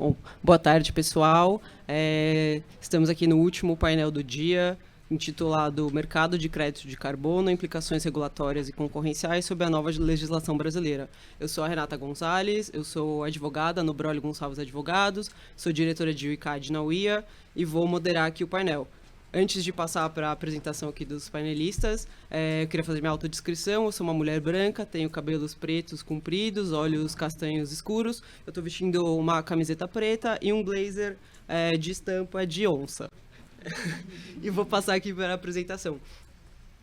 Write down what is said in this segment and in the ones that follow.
Bom, boa tarde, pessoal. Estamos aqui no último painel do dia, intitulado Mercado de Crédito de Carbono, Implicações Regulatórias e Concorrenciais sob a Nova Legislação Brasileira. Eu sou a Renata Gonzalez, eu sou advogada no Brolli Gonçalves Advogados, sou diretora de UICAD na UIA e vou moderar aqui o painel. Antes de passar para a apresentação aqui dos painelistas, eu queria fazer minha autodescrição. Eu sou uma mulher branca, tenho cabelos pretos compridos, olhos castanhos escuros. Eu estou vestindo uma camiseta preta e um blazer de estampa de onça. E vou passar aqui para a apresentação.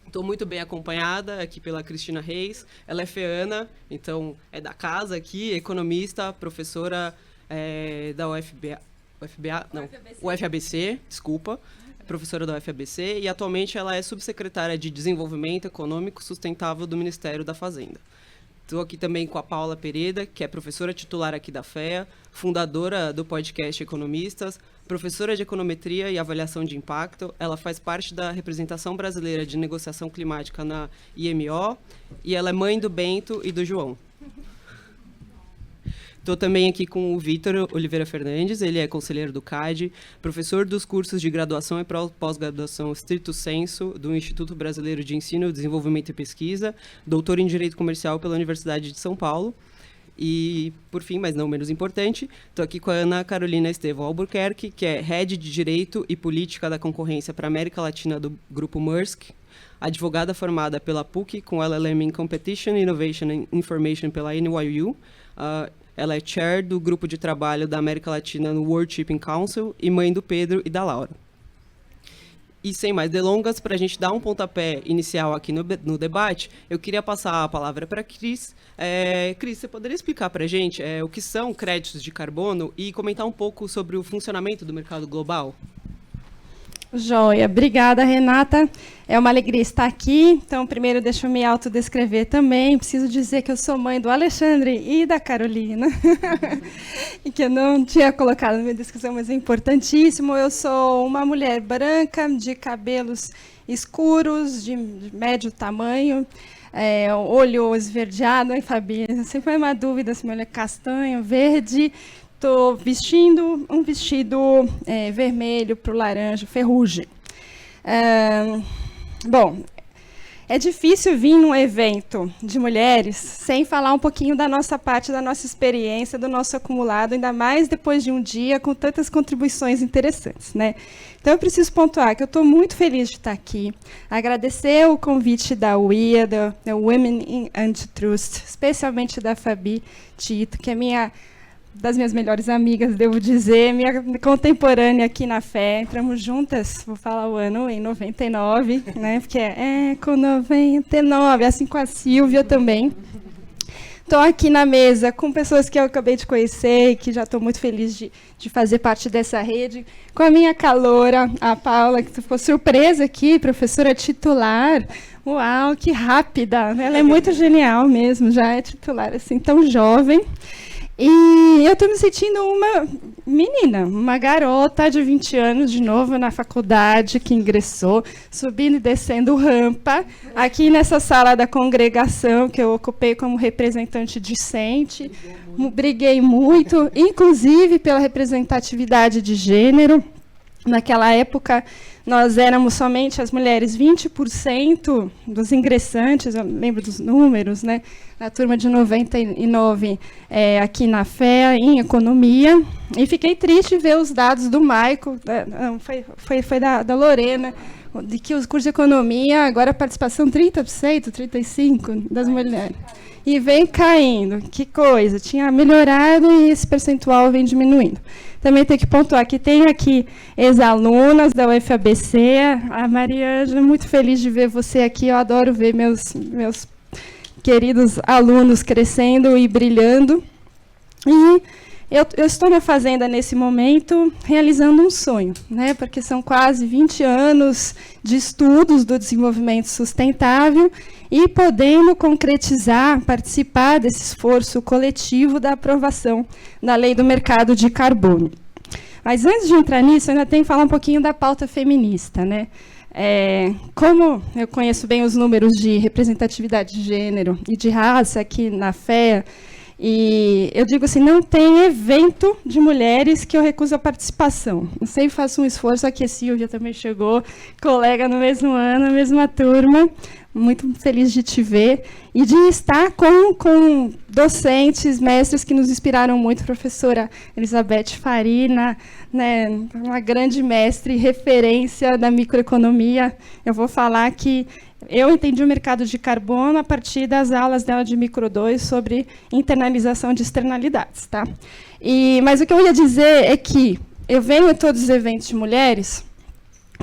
Estou muito bem acompanhada aqui pela Cristina Reis. Ela é feana, então é da casa aqui, economista, professora da UFABC, desculpa. Professora da UFABC, e atualmente ela é subsecretária de Desenvolvimento Econômico Sustentável do Ministério da Fazenda. Estou aqui também com a Paula Pereda, que é professora titular aqui da FEA, fundadora do podcast Economistas, professora de Econometria e Avaliação de Impacto. Ela faz parte da representação brasileira de negociação climática na IMO, e ela é mãe do Bento e do João. Estou também aqui com o Vitor Oliveira Fernandes, ele é conselheiro do CAD, professor dos cursos de graduação e pós-graduação Stricto Sensu do Instituto Brasileiro de Ensino, Desenvolvimento e Pesquisa, doutor em Direito Comercial pela Universidade de São Paulo. E, por fim, mas não menos importante, estou aqui com a Ana Carolina Estevão Albuquerque, que é Head de Direito e Política da Concorrência para a América Latina do Grupo Maersk, advogada formada pela PUC com LLM em Competition, Innovation and Information pela NYU. Ela é chair do grupo de trabalho da América Latina no World Shipping Council e mãe do Pedro e da Laura. E sem mais delongas, para a gente dar um pontapé inicial aqui no debate, eu queria passar a palavra para a Cris. Cris, você poderia explicar para a gente o que são créditos de carbono e comentar um pouco sobre o funcionamento do mercado global? Joia, obrigada, Renata. É uma alegria estar aqui. Então, primeiro, deixa eu me autodescrever também. Preciso dizer que eu sou mãe do Alexandre e da Carolina, e que eu não tinha colocado na minha descrição, mas é importantíssimo. Eu sou uma mulher branca, de cabelos escuros, de médio tamanho, olho esverdeado, hein, Fabi? Sempre foi uma dúvida se meu olho é castanho, verde. Estou vestindo um vestido vermelho para o laranja, ferrugem. Bom, é difícil vir num evento de mulheres sem falar um pouquinho da nossa parte, da nossa experiência, do nosso acumulado, ainda mais depois de um dia com tantas contribuições interessantes, né? Então, eu preciso pontuar que eu estou muito feliz de estar aqui, agradecer o convite da UIA, da Women in Antitrust, especialmente da Fabi Tito, que é das minhas melhores amigas, devo dizer, minha contemporânea aqui na FE. Entramos juntas, vou falar o ano, em 99, né? Porque com 99, assim com a Silvia também. Estou aqui na mesa com pessoas que eu acabei de conhecer e que já estou muito feliz de fazer parte dessa rede, com a minha caloura, a Paula, que ficou surpresa aqui, professora titular. Uau, que rápida! Ela é muito genial mesmo, já é titular assim, tão jovem. E eu estou me sentindo uma menina, uma garota de 20 anos, de novo na faculdade, que ingressou, subindo e descendo rampa, aqui nessa sala da congregação, que eu ocupei como representante discente. Briguei muito, inclusive pela representatividade de gênero. Naquela época, nós éramos somente as mulheres, 20% dos ingressantes, eu lembro dos números, né? Na turma de 99, aqui na FEA, em Economia. E fiquei triste ver os dados do Maico, foi da Lorena, de que os cursos de Economia, agora a participação 30%, 35% das mulheres. E vem caindo, que coisa, tinha melhorado e esse percentual vem diminuindo. Também tem que pontuar que tem aqui ex-alunas da UFABC, a Mariângela, muito feliz de ver você aqui, eu adoro ver meus queridos alunos crescendo e brilhando. E eu estou na Fazenda nesse momento realizando um sonho, né? Porque são quase 20 anos de estudos do desenvolvimento sustentável e podendo concretizar, participar desse esforço coletivo da aprovação da Lei do Mercado de Carbono. Mas antes de entrar nisso, eu ainda tenho que falar um pouquinho da pauta feminista, né? Como eu conheço bem os números de representatividade de gênero e de raça aqui na FEA, E eu digo assim, não tem evento de mulheres que eu recuso a participação. Eu sempre faço um esforço, aqui a Silvia também chegou, colega no mesmo ano, na mesma turma, muito feliz de te ver, e de estar com docentes, mestres que nos inspiraram muito, professora Elizabeth Farina, né, uma grande mestre, referência da microeconomia. Eu vou falar que eu entendi o mercado de carbono a partir das aulas dela de Micro 2 sobre internalização de externalidades. Tá? Mas o que eu ia dizer é que eu venho a todos os eventos de mulheres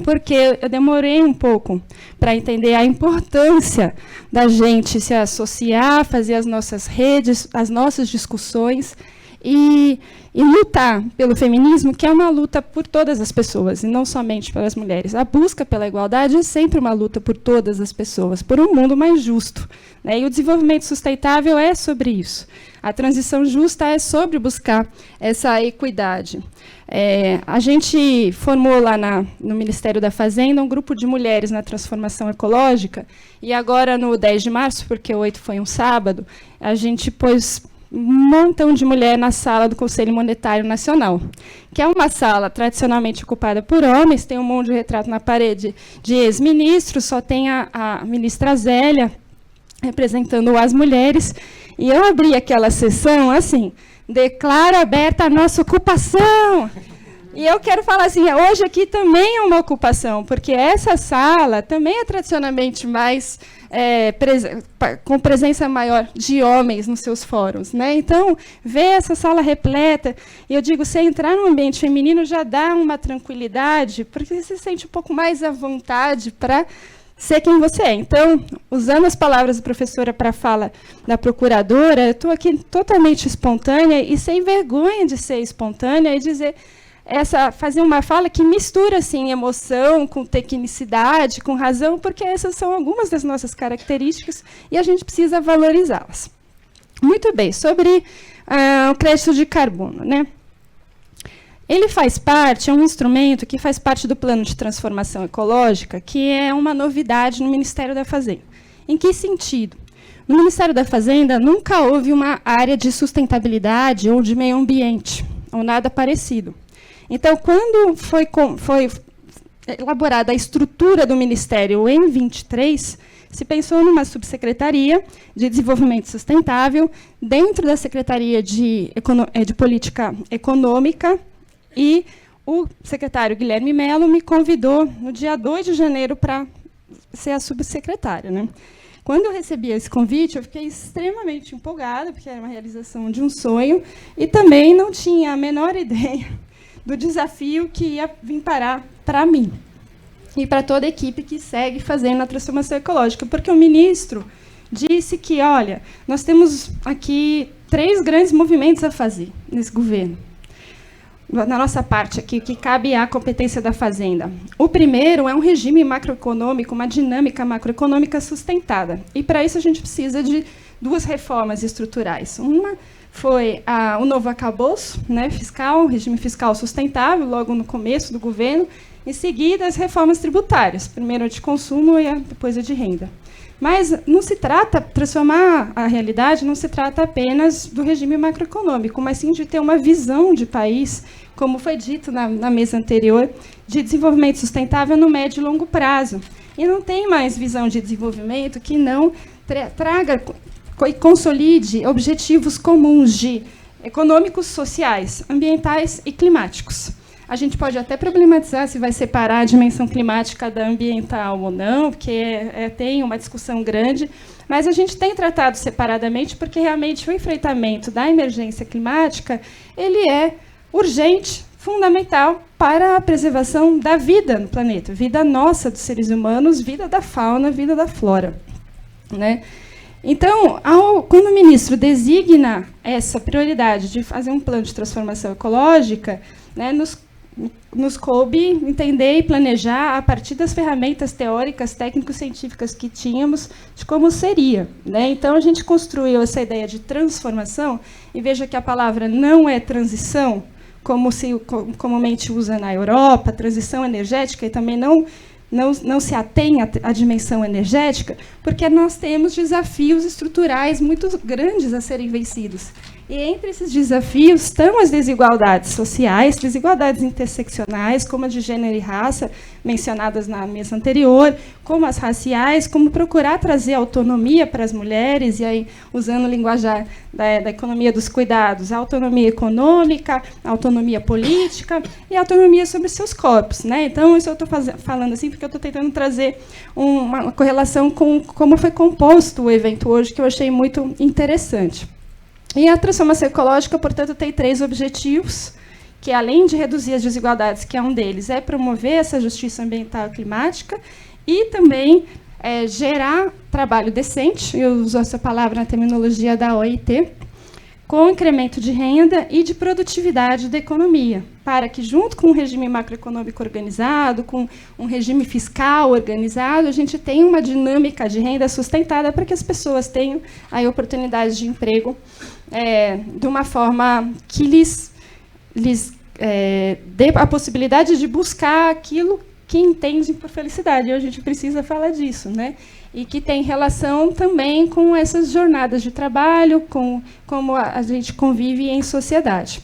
porque eu demorei um pouco para entender a importância da gente se associar, fazer as nossas redes, as nossas discussões e lutar pelo feminismo, que é uma luta por todas as pessoas, e não somente pelas mulheres. A busca pela igualdade é sempre uma luta por todas as pessoas, por um mundo mais justo. Né? E o desenvolvimento sustentável é sobre isso. A transição justa é sobre buscar essa equidade. A gente formou lá no Ministério da Fazenda um grupo de mulheres na transformação ecológica, e agora, no 10 de março, porque o 8 foi um sábado, a gente pôs um montão de mulher na sala do Conselho Monetário Nacional, que é uma sala tradicionalmente ocupada por homens, tem um monte de retrato na parede de ex-ministros, só tem a ministra Zélia representando as mulheres, e eu abri aquela sessão assim, declaro aberta a nossa ocupação. E eu quero falar assim, hoje aqui também é uma ocupação, porque essa sala também é tradicionalmente mais com presença maior de homens nos seus fóruns. Né? Então, ver essa sala repleta, e eu digo, se entrar no ambiente feminino já dá uma tranquilidade, porque você se sente um pouco mais à vontade para ser quem você é. Então, usando as palavras da professora para a fala da procuradora, eu estou aqui totalmente espontânea e sem vergonha de ser espontânea e dizer... fazer uma fala que mistura assim, emoção com tecnicidade, com razão, porque essas são algumas das nossas características e a gente precisa valorizá-las. Muito bem, sobre o crédito de carbono. Né? Ele faz parte, é um instrumento que faz parte do plano de transformação ecológica, que é uma novidade no Ministério da Fazenda. Em que sentido? No Ministério da Fazenda nunca houve uma área de sustentabilidade ou de meio ambiente, ou nada parecido. Então, quando foi elaborada a estrutura do Ministério em 23, se pensou numa subsecretaria de desenvolvimento sustentável dentro da Secretaria de Política Econômica, e o secretário Guilherme Mello me convidou no dia 2 de janeiro para ser a subsecretária. Né? Quando eu recebi esse convite, eu fiquei extremamente empolgada, porque era uma realização de um sonho, e também não tinha a menor ideia do desafio que ia vir parar para mim e para toda a equipe que segue fazendo a transformação ecológica, porque o ministro disse que, olha, nós temos aqui 3 grandes movimentos a fazer nesse governo, na nossa parte aqui, que cabe à competência da Fazenda. O primeiro é um regime macroeconômico, uma dinâmica macroeconômica sustentada, e para isso a gente precisa de 2 reformas estruturais. Uma foi o novo arcabouço, né, fiscal, o regime fiscal sustentável, logo no começo do governo, em seguida as reformas tributárias, primeiro a de consumo e depois a de renda. Mas não se trata, transformar a realidade não se trata apenas do regime macroeconômico, mas sim de ter uma visão de país, como foi dito na mesa anterior, de desenvolvimento sustentável no médio e longo prazo. E não tem mais visão de desenvolvimento que não traga e consolide objetivos comuns econômicos, sociais, ambientais e climáticos. A gente pode até problematizar se vai separar a dimensão climática da ambiental ou não, porque tem uma discussão grande, mas a gente tem tratado separadamente porque realmente o enfrentamento da emergência climática ele é urgente, fundamental para a preservação da vida no planeta, vida nossa dos seres humanos, vida da fauna, vida da flora. Né? Então, quando o ministro designa essa prioridade de fazer um plano de transformação ecológica, né, nos coube entender e planejar a partir das ferramentas teóricas, técnico-científicas que tínhamos, de como seria. Né? Então, a gente construiu essa ideia de transformação, e veja que a palavra não é transição, como se comumente usa na Europa, transição energética, e também não não se atém à dimensão energética, porque nós temos desafios estruturais muito grandes a serem vencidos. E entre esses desafios estão as desigualdades sociais, desigualdades interseccionais, como a de gênero e raça, mencionadas na mesa anterior, como as raciais, como procurar trazer autonomia para as mulheres, e aí, usando o linguajar da economia dos cuidados, a autonomia econômica, a autonomia política e a autonomia sobre seus corpos, né? Então, isso eu estou falando assim porque eu estou tentando trazer uma correlação com como foi composto o evento hoje, que eu achei muito interessante. E a transformação ecológica, portanto, tem 3 objetivos, que além de reduzir as desigualdades, que é um deles, é promover essa justiça ambiental e climática, e também gerar trabalho decente, eu uso essa palavra na terminologia da OIT, com incremento de renda e de produtividade da economia, para que, junto com um regime macroeconômico organizado, com um regime fiscal organizado, a gente tenha uma dinâmica de renda sustentada para que as pessoas tenham aí oportunidades de emprego de uma forma que lhes dê a possibilidade de buscar aquilo que entendem por felicidade. E a gente precisa falar disso, né? E que tem relação também com essas jornadas de trabalho, com como a gente convive em sociedade.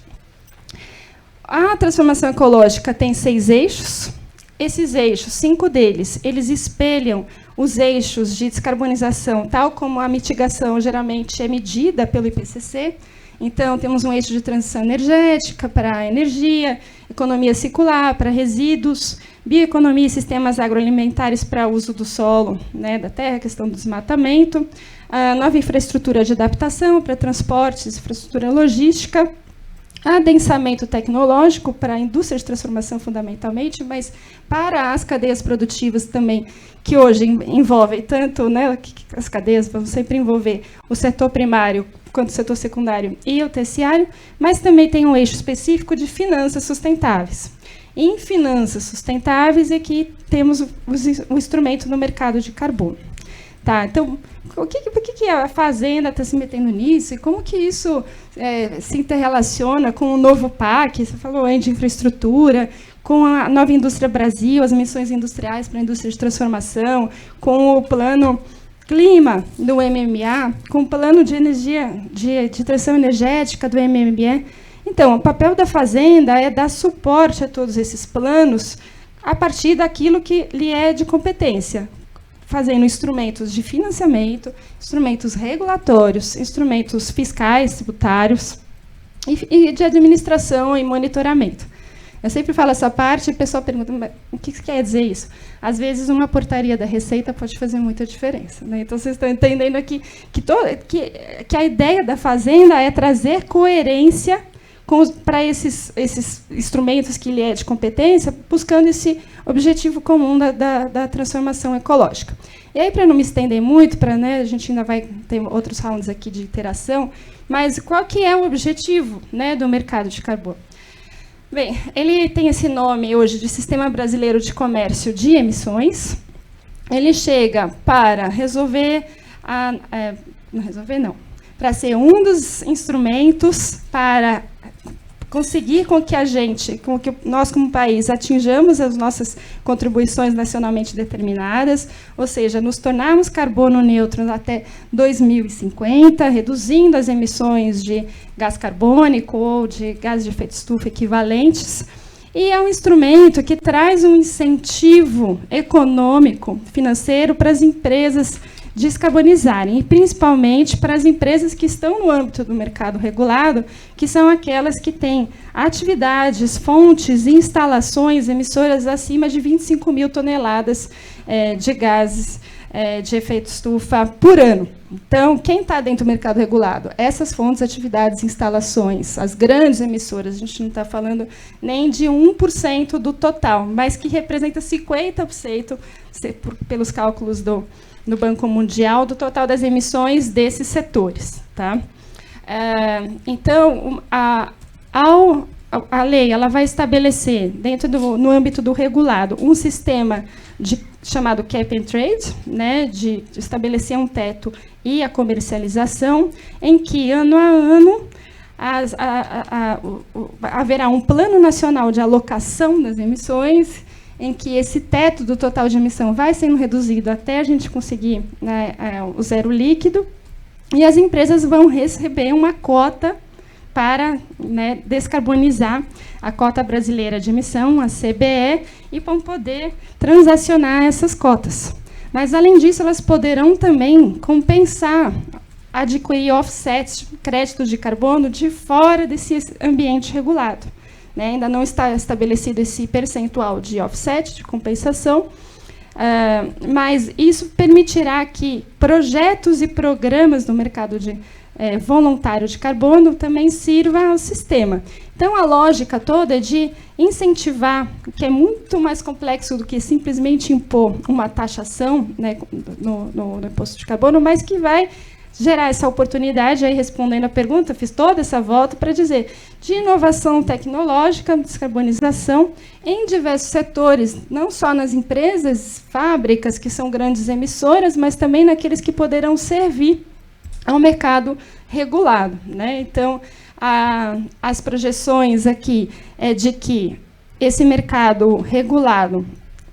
A transformação ecológica tem 6 eixos. Esses eixos, 5 deles, eles espelham os eixos de descarbonização, tal como a mitigação geralmente é medida pelo IPCC. Então, temos um eixo de transição energética para a energia, economia circular para resíduos, bioeconomia e sistemas agroalimentares para uso do solo, né, da terra, questão do desmatamento, a nova infraestrutura de adaptação para transportes, infraestrutura logística, adensamento tecnológico para a indústria de transformação fundamentalmente, mas para as cadeias produtivas também, que hoje envolvem tanto, né, as cadeias vão sempre envolver o setor primário quanto o setor secundário e o terciário, mas também tem um eixo específico de finanças sustentáveis. Em finanças sustentáveis é que temos o instrumento no mercado de carbono. Tá, então, por que a Fazenda está se metendo nisso? E como que isso se interrelaciona com o novo PAC? Você falou aí de infraestrutura, com a nova Indústria Brasil, as emissões industriais para a indústria de transformação, com o plano clima do MMA, com o plano de energia, de transição energética do MME. Então, o papel da Fazenda é dar suporte a todos esses planos a partir daquilo que lhe é de competência, fazendo instrumentos de financiamento, instrumentos regulatórios, instrumentos fiscais, tributários e de administração e monitoramento. Eu sempre falo essa parte e o pessoal pergunta, mas o que quer dizer isso? Às vezes, uma portaria da Receita pode fazer muita diferença, né? Então, vocês estão entendendo aqui que a ideia da Fazenda é trazer coerência para esses instrumentos que lhe é de competência, buscando esse objetivo comum da transformação ecológica. E aí, para não me estender muito, né, a gente ainda vai ter outros rounds aqui de interação, mas qual que é o objetivo, né, do mercado de carbono? Bem, ele tem esse nome hoje de Sistema Brasileiro de Comércio de Emissões. Ele chega para resolver para ser um dos instrumentos para conseguir com que nós como país atinjamos as nossas contribuições nacionalmente determinadas, ou seja, nos tornarmos carbono neutros até 2050, reduzindo as emissões de gás carbônico ou de gases de efeito estufa equivalentes. E é um instrumento que traz um incentivo econômico, financeiro para as empresas descarbonizarem, e principalmente para as empresas que estão no âmbito do mercado regulado, que são aquelas que têm atividades, fontes e instalações emissoras acima de 25 mil toneladas de gases de efeito estufa por ano. Então, quem está dentro do mercado regulado? Essas fontes, atividades, instalações, as grandes emissoras, a gente não está falando nem de 1% do total, mas que representa 50%, pelos cálculos do Banco Mundial, do total das emissões desses setores. Tá? Então, a lei ela vai estabelecer, no âmbito do regulado, um sistema chamado Cap and Trade, né, de estabelecer um teto e a comercialização, em que, ano a ano, haverá um plano nacional de alocação das emissões, em que esse teto do total de emissão vai sendo reduzido até a gente conseguir, né, o zero líquido, e as empresas vão receber uma cota para, né, descarbonizar a cota brasileira de emissão, a CBE, e vão poder transacionar essas cotas. Mas, além disso, elas poderão também compensar, adquirir offsets, créditos de carbono, de fora desse ambiente regulado. Né? Ainda não está estabelecido esse percentual de offset, de compensação, mas isso permitirá que projetos e programas no mercado voluntário de carbono também sirvam ao sistema. Então, a lógica toda é de incentivar, que é muito mais complexo do que simplesmente impor uma taxação, né, no imposto de carbono, mas que vai gerar essa oportunidade, aí respondendo a pergunta, fiz toda essa volta para dizer, de inovação tecnológica, descarbonização, em diversos setores, não só nas empresas, fábricas, que são grandes emissoras, mas também naqueles que poderão servir ao mercado regulado. Né? Então, as projeções aqui é de que esse mercado regulado,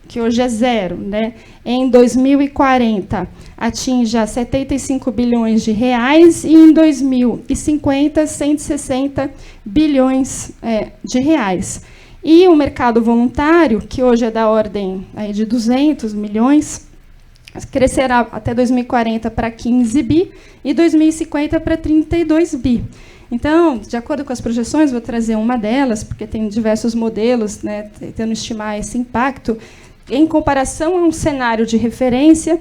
que hoje é zero, né, em 2040 atinja 75 bilhões de reais e em 2050 160 bilhões de reais. E o mercado voluntário, que hoje é da ordem aí de 200 milhões, crescerá até 2040 para 15 bi e 2050 para 32 bi. Então, de acordo com as projeções, vou trazer uma delas, porque tem diversos modelos, né, tentando estimar esse impacto. Em comparação a um cenário de referência,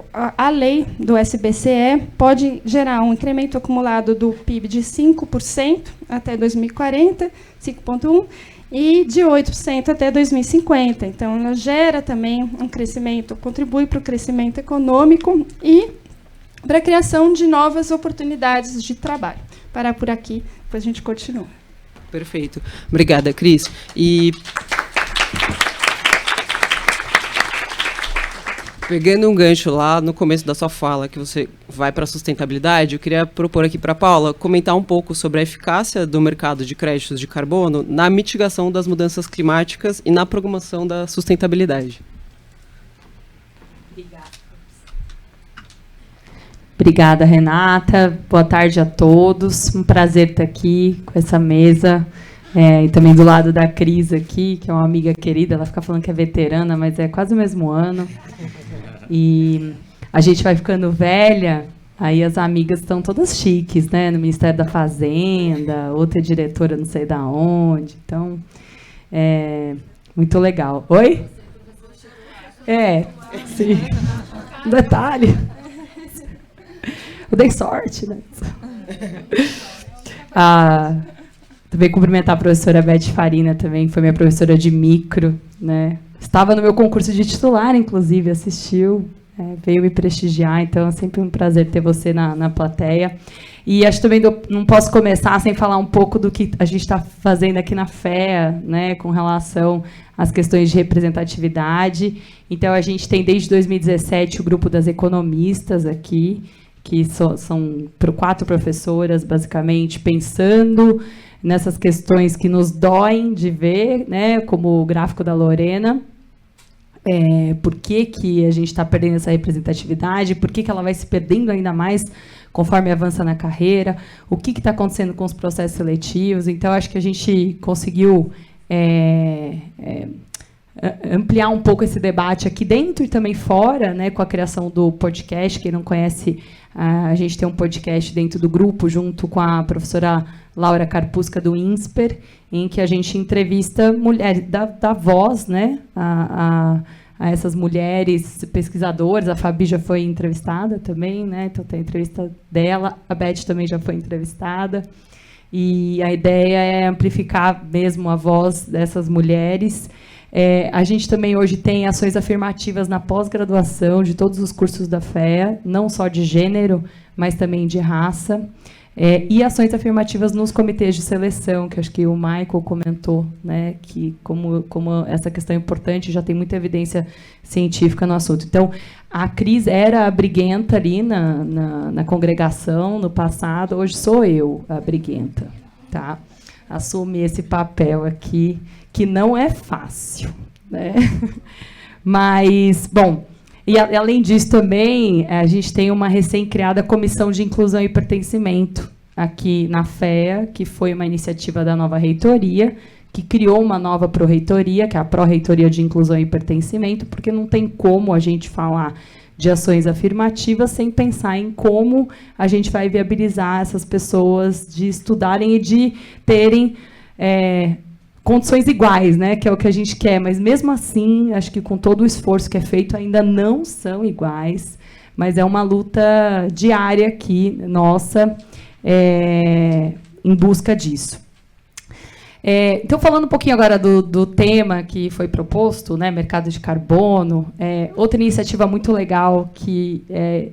a lei do SBCE pode gerar um incremento acumulado do PIB de 5% até 2040, 5,1%, e de 8% até 2050. Então, ela gera também um crescimento, contribui para o crescimento econômico e para a criação de novas oportunidades de trabalho. Parar por aqui, depois a gente continua. Perfeito. Obrigada, Cris. E pegando um gancho lá no começo da sua fala, que você vai para a sustentabilidade, eu queria propor aqui para a Paula comentar um pouco sobre a eficácia do mercado de créditos de carbono na mitigação das mudanças climáticas e na programação da sustentabilidade. Obrigada, Renata. Boa tarde a todos. Um prazer estar aqui com essa mesa. E também do lado da Cris aqui, que é uma amiga querida. Ela fica falando que é veterana, mas é quase o mesmo ano. E a gente vai ficando velha, aí as amigas estão todas chiques, né? No Ministério da Fazenda, outra é diretora não sei da onde. Então, muito legal. Oi? Sim. Um detalhe. Eu dei sorte, né? Também cumprimentar a professora Beth Farina também, que foi minha professora de micro, né? Estava no meu concurso de titular, inclusive, assistiu, veio me prestigiar, então é sempre um prazer ter você na plateia. E acho também não posso começar sem falar um pouco do que a gente está fazendo aqui na FEA, né, com relação às questões de representatividade. Então, a gente tem, desde 2017, o grupo das economistas aqui, que são 4 professoras, basicamente, pensando nessas questões que nos doem de ver, né, como o gráfico da Lorena. Por que a gente está perdendo essa representatividade? Por que ela vai se perdendo ainda mais conforme avança na carreira? O que está acontecendo com os processos seletivos? Então, acho que a gente conseguiu ampliar um pouco esse debate aqui dentro e também fora, né, com a criação do podcast. Quem não conhece, a gente tem um podcast dentro do grupo, junto com a professora Laura Carpusca, do INSPER, em que a gente entrevista mulheres, dá voz, né, a essas mulheres pesquisadoras. A Fabi já foi entrevistada também, né, então tem a entrevista dela, a Beth também já foi entrevistada, e a ideia é amplificar mesmo a voz dessas mulheres. A gente também hoje tem ações afirmativas na pós-graduação de todos os cursos da FEA, não só de gênero, mas também de raça. E ações afirmativas nos comitês de seleção, que acho que o Michael comentou, né, que como essa questão é importante, já tem muita evidência científica no assunto. Então, a Cris era a briguenta ali na congregação no passado, hoje sou eu a briguenta. Tá? assumir esse papel aqui, que não é fácil, né? Mas, bom, e além disso também, a gente tem uma recém-criada Comissão de Inclusão e Pertencimento aqui na FEA, que foi uma iniciativa da nova reitoria, que criou uma nova pró-reitoria, que é a Pró-Reitoria de Inclusão e Pertencimento, porque não tem como a gente falar de ações afirmativas sem pensar em como a gente vai viabilizar essas pessoas de estudarem e de terem condições iguais, né, que é o que a gente quer, mas mesmo assim, acho que com todo o esforço que é feito, ainda não são iguais, mas é uma luta diária aqui, nossa, em busca disso. Então, falando um pouquinho agora do tema que foi proposto, né, mercado de carbono, outra iniciativa muito legal que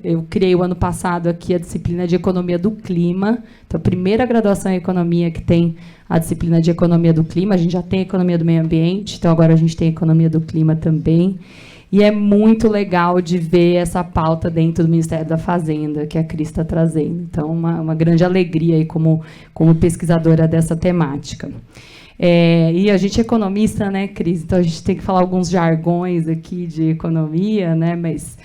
eu criei o ano passado aqui, a disciplina de Economia do Clima. Então, a primeira graduação em Economia que tem a disciplina de Economia do Clima. A gente já tem Economia do Meio Ambiente, então agora a gente tem Economia do Clima também. E é muito legal de ver essa pauta dentro do Ministério da Fazenda, que a Cris está trazendo. Então, uma grande alegria aí como pesquisadora dessa temática. E a gente é economista, né, Cris? Então, a gente tem que falar alguns jargões aqui de economia, né? Mas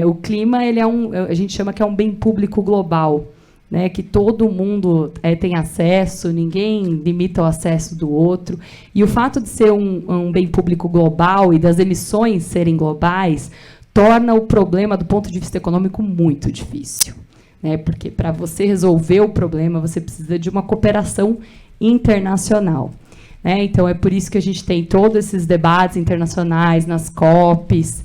o clima, ele a gente chama que é um bem público global, né, que todo mundo tem acesso, ninguém limita o acesso do outro. E o fato de ser um bem público global e das emissões serem globais torna o problema, do ponto de vista econômico, muito difícil, né, porque para você resolver o problema, você precisa de uma cooperação internacional. Né? Então, é por isso que a gente tem todos esses debates internacionais nas COPs,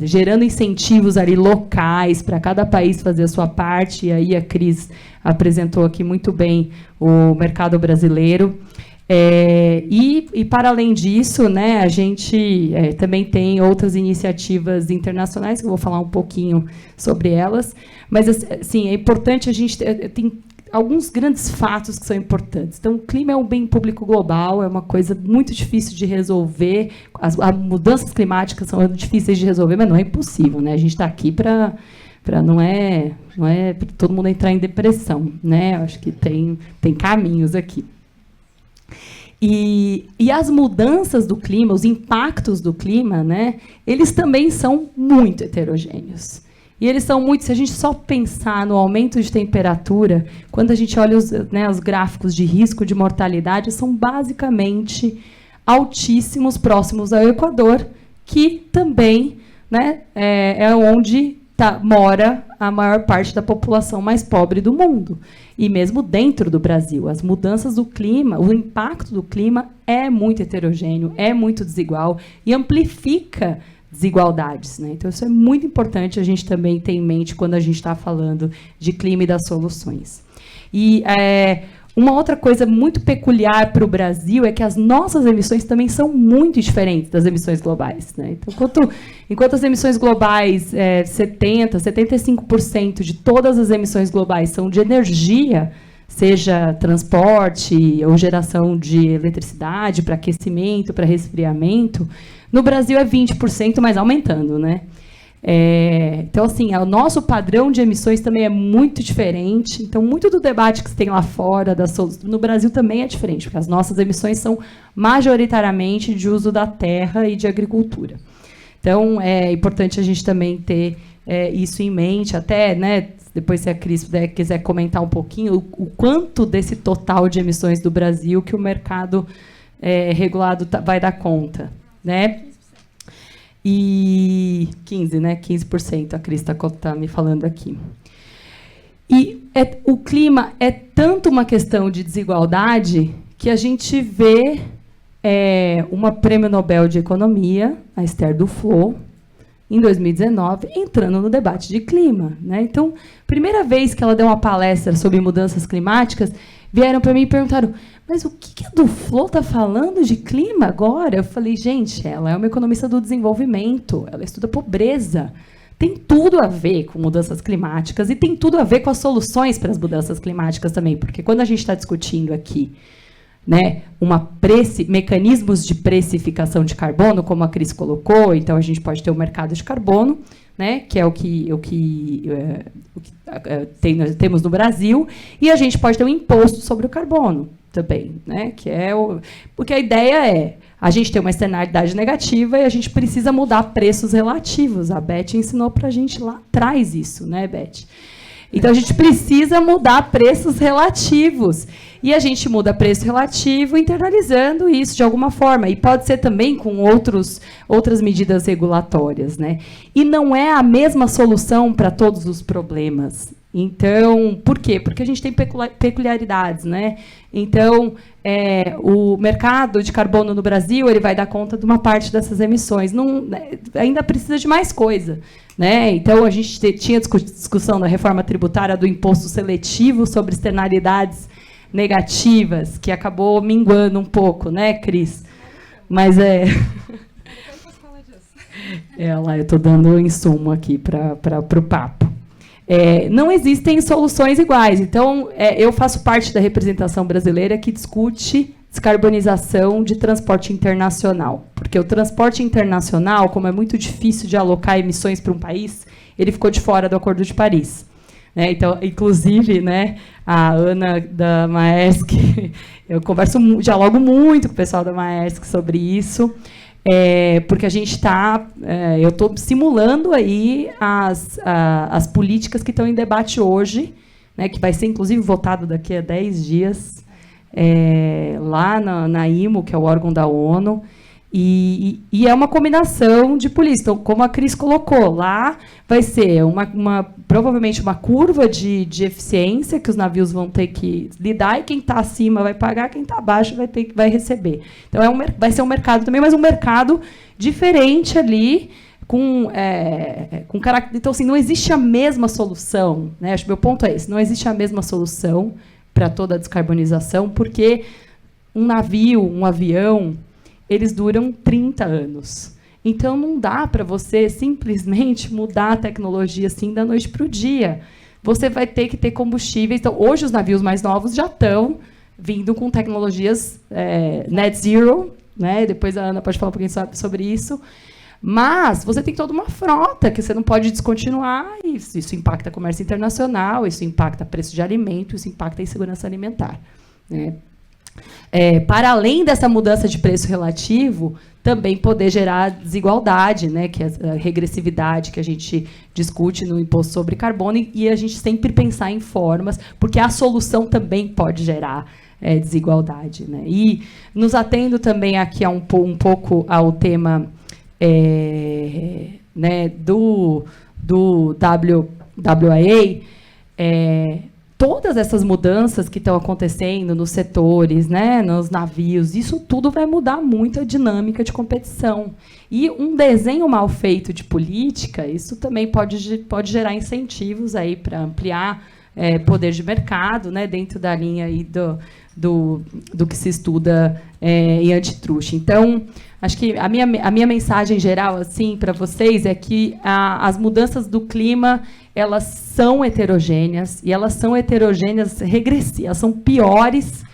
gerando incentivos ali locais para cada país fazer a sua parte. E aí a Cris apresentou aqui muito bem o mercado brasileiro. E para além disso, né, a gente também tem outras iniciativas internacionais, que eu vou falar um pouquinho sobre elas. Mas, assim, é importante a gente tem alguns grandes fatos que são importantes. Então, o clima é um bem público global, é uma coisa muito difícil de resolver. As mudanças climáticas são difíceis de resolver, mas não é impossível, né? A gente está aqui para não é para todo mundo entrar em depressão, né? Acho que tem caminhos aqui. E as mudanças do clima, os impactos do clima, né? Eles também são muito heterogêneos. E eles são muito, se a gente só pensar no aumento de temperatura, quando a gente olha os gráficos de risco de mortalidade, são basicamente altíssimos, próximos ao Equador, que também, né, é onde mora a maior parte da população mais pobre do mundo. E mesmo dentro do Brasil, as mudanças do clima, o impacto do clima é muito heterogêneo, é muito desigual e amplifica desigualdades, né? Então, isso é muito importante a gente também ter em mente quando a gente está falando de clima e das soluções. E uma outra coisa muito peculiar para o Brasil é que as nossas emissões também são muito diferentes das emissões globais, né? Então, enquanto as emissões globais, 75% de todas as emissões globais são de energia, seja transporte ou geração de eletricidade para aquecimento, para resfriamento, no Brasil é 20%, mas aumentando, né? Então, assim, o nosso padrão de emissões também é muito diferente. Então, muito do debate que se tem lá fora, no Brasil também é diferente, porque as nossas emissões são majoritariamente de uso da terra e de agricultura. Então, é importante a gente também ter isso em mente, até, né, depois, se a Cris quiser comentar um pouquinho, o quanto desse total de emissões do Brasil que o mercado regulado vai dar conta, né? E 15%, né? 15%, a Cris está me falando aqui. E o clima é tanto uma questão de desigualdade que a gente vê uma prêmio Nobel de Economia, a Esther Duflo, em 2019, entrando no debate de clima, né? Então, primeira vez que ela deu uma palestra sobre mudanças climáticas, vieram para mim e perguntaram: mas o que a Duflo está falando de clima agora? Eu falei: gente, ela é uma economista do desenvolvimento, ela estuda pobreza. Tem tudo a ver com mudanças climáticas e tem tudo a ver com as soluções para as mudanças climáticas também, porque quando a gente está discutindo aqui, né, mecanismos de precificação de carbono, como a Cris colocou, então a gente pode ter o mercado de carbono, né, que é o que temos no Brasil, e a gente pode ter um imposto sobre o carbono. também, né? Porque a ideia é, a gente tem uma externalidade negativa e a gente precisa mudar preços relativos. A Beth ensinou para a gente lá atrás isso, né, Beth? Então, a gente precisa mudar preços relativos. E a gente muda preço relativo internalizando isso de alguma forma. E pode ser também com outras medidas regulatórias, né? E não é a mesma solução para todos os problemas. Então, por quê? Porque a gente tem peculiaridades, né? Então, o mercado de carbono no Brasil ele vai dar conta de uma parte dessas emissões. Ainda precisa de mais coisa, né? Então, a gente tinha discussão da reforma tributária do imposto seletivo sobre externalidades negativas, que acabou minguando um pouco, né, Cris? Mas eu estou dando insumo aqui para o papo. Não existem soluções iguais. Então, eu faço parte da representação brasileira que discute descarbonização de transporte internacional. Porque o transporte internacional, como é muito difícil de alocar emissões para um país, ele ficou de fora do Acordo de Paris. Então, inclusive, né, a Ana da Maersk, eu dialogo muito com o pessoal da Maersk sobre isso, porque a gente eu estou simulando aí as políticas que estão em debate hoje, né, que vai ser, inclusive, votado daqui a 10 dias, lá na IMO, que é o órgão da ONU, e é uma combinação de políticas. Então, como a Cris colocou, lá vai ser provavelmente uma curva de eficiência que os navios vão ter que lidar, e quem está acima vai pagar, quem está abaixo vai receber. Então, vai ser um mercado também, mas um mercado diferente ali, com caráter. Então, assim, não existe a mesma solução, né? Acho que meu ponto é esse: não existe a mesma solução para toda a descarbonização, porque um navio, um avião, eles duram 30 anos. Então, não dá para você simplesmente mudar a tecnologia assim da noite para o dia. Você vai ter que ter combustíveis. Então, hoje, os navios mais novos já estão vindo com tecnologias net zero, né? Depois a Ana pode falar um pouquinho sobre isso. Mas você tem toda uma frota que você não pode descontinuar, e isso impacta comércio internacional, isso impacta preço de alimento, isso impacta a insegurança alimentar, né? Para além dessa mudança de preço relativo, também poder gerar desigualdade, né, que é a regressividade que a gente discute no imposto sobre carbono, e a gente sempre pensar em formas, porque a solução também pode gerar desigualdade, né? E nos atendo também aqui um pouco ao tema né, do WIA, todas essas mudanças que estão acontecendo nos setores, né, nos navios, isso tudo vai mudar muito a dinâmica de competição. E um desenho mal feito de política, isso também pode gerar incentivos aí para ampliar poder de mercado, né, dentro da linha aí do que se estuda em antitruste. Então, acho que a minha mensagem geral assim, para vocês é que as mudanças do clima, elas são heterogêneas, e elas são heterogêneas regressivas, elas são piores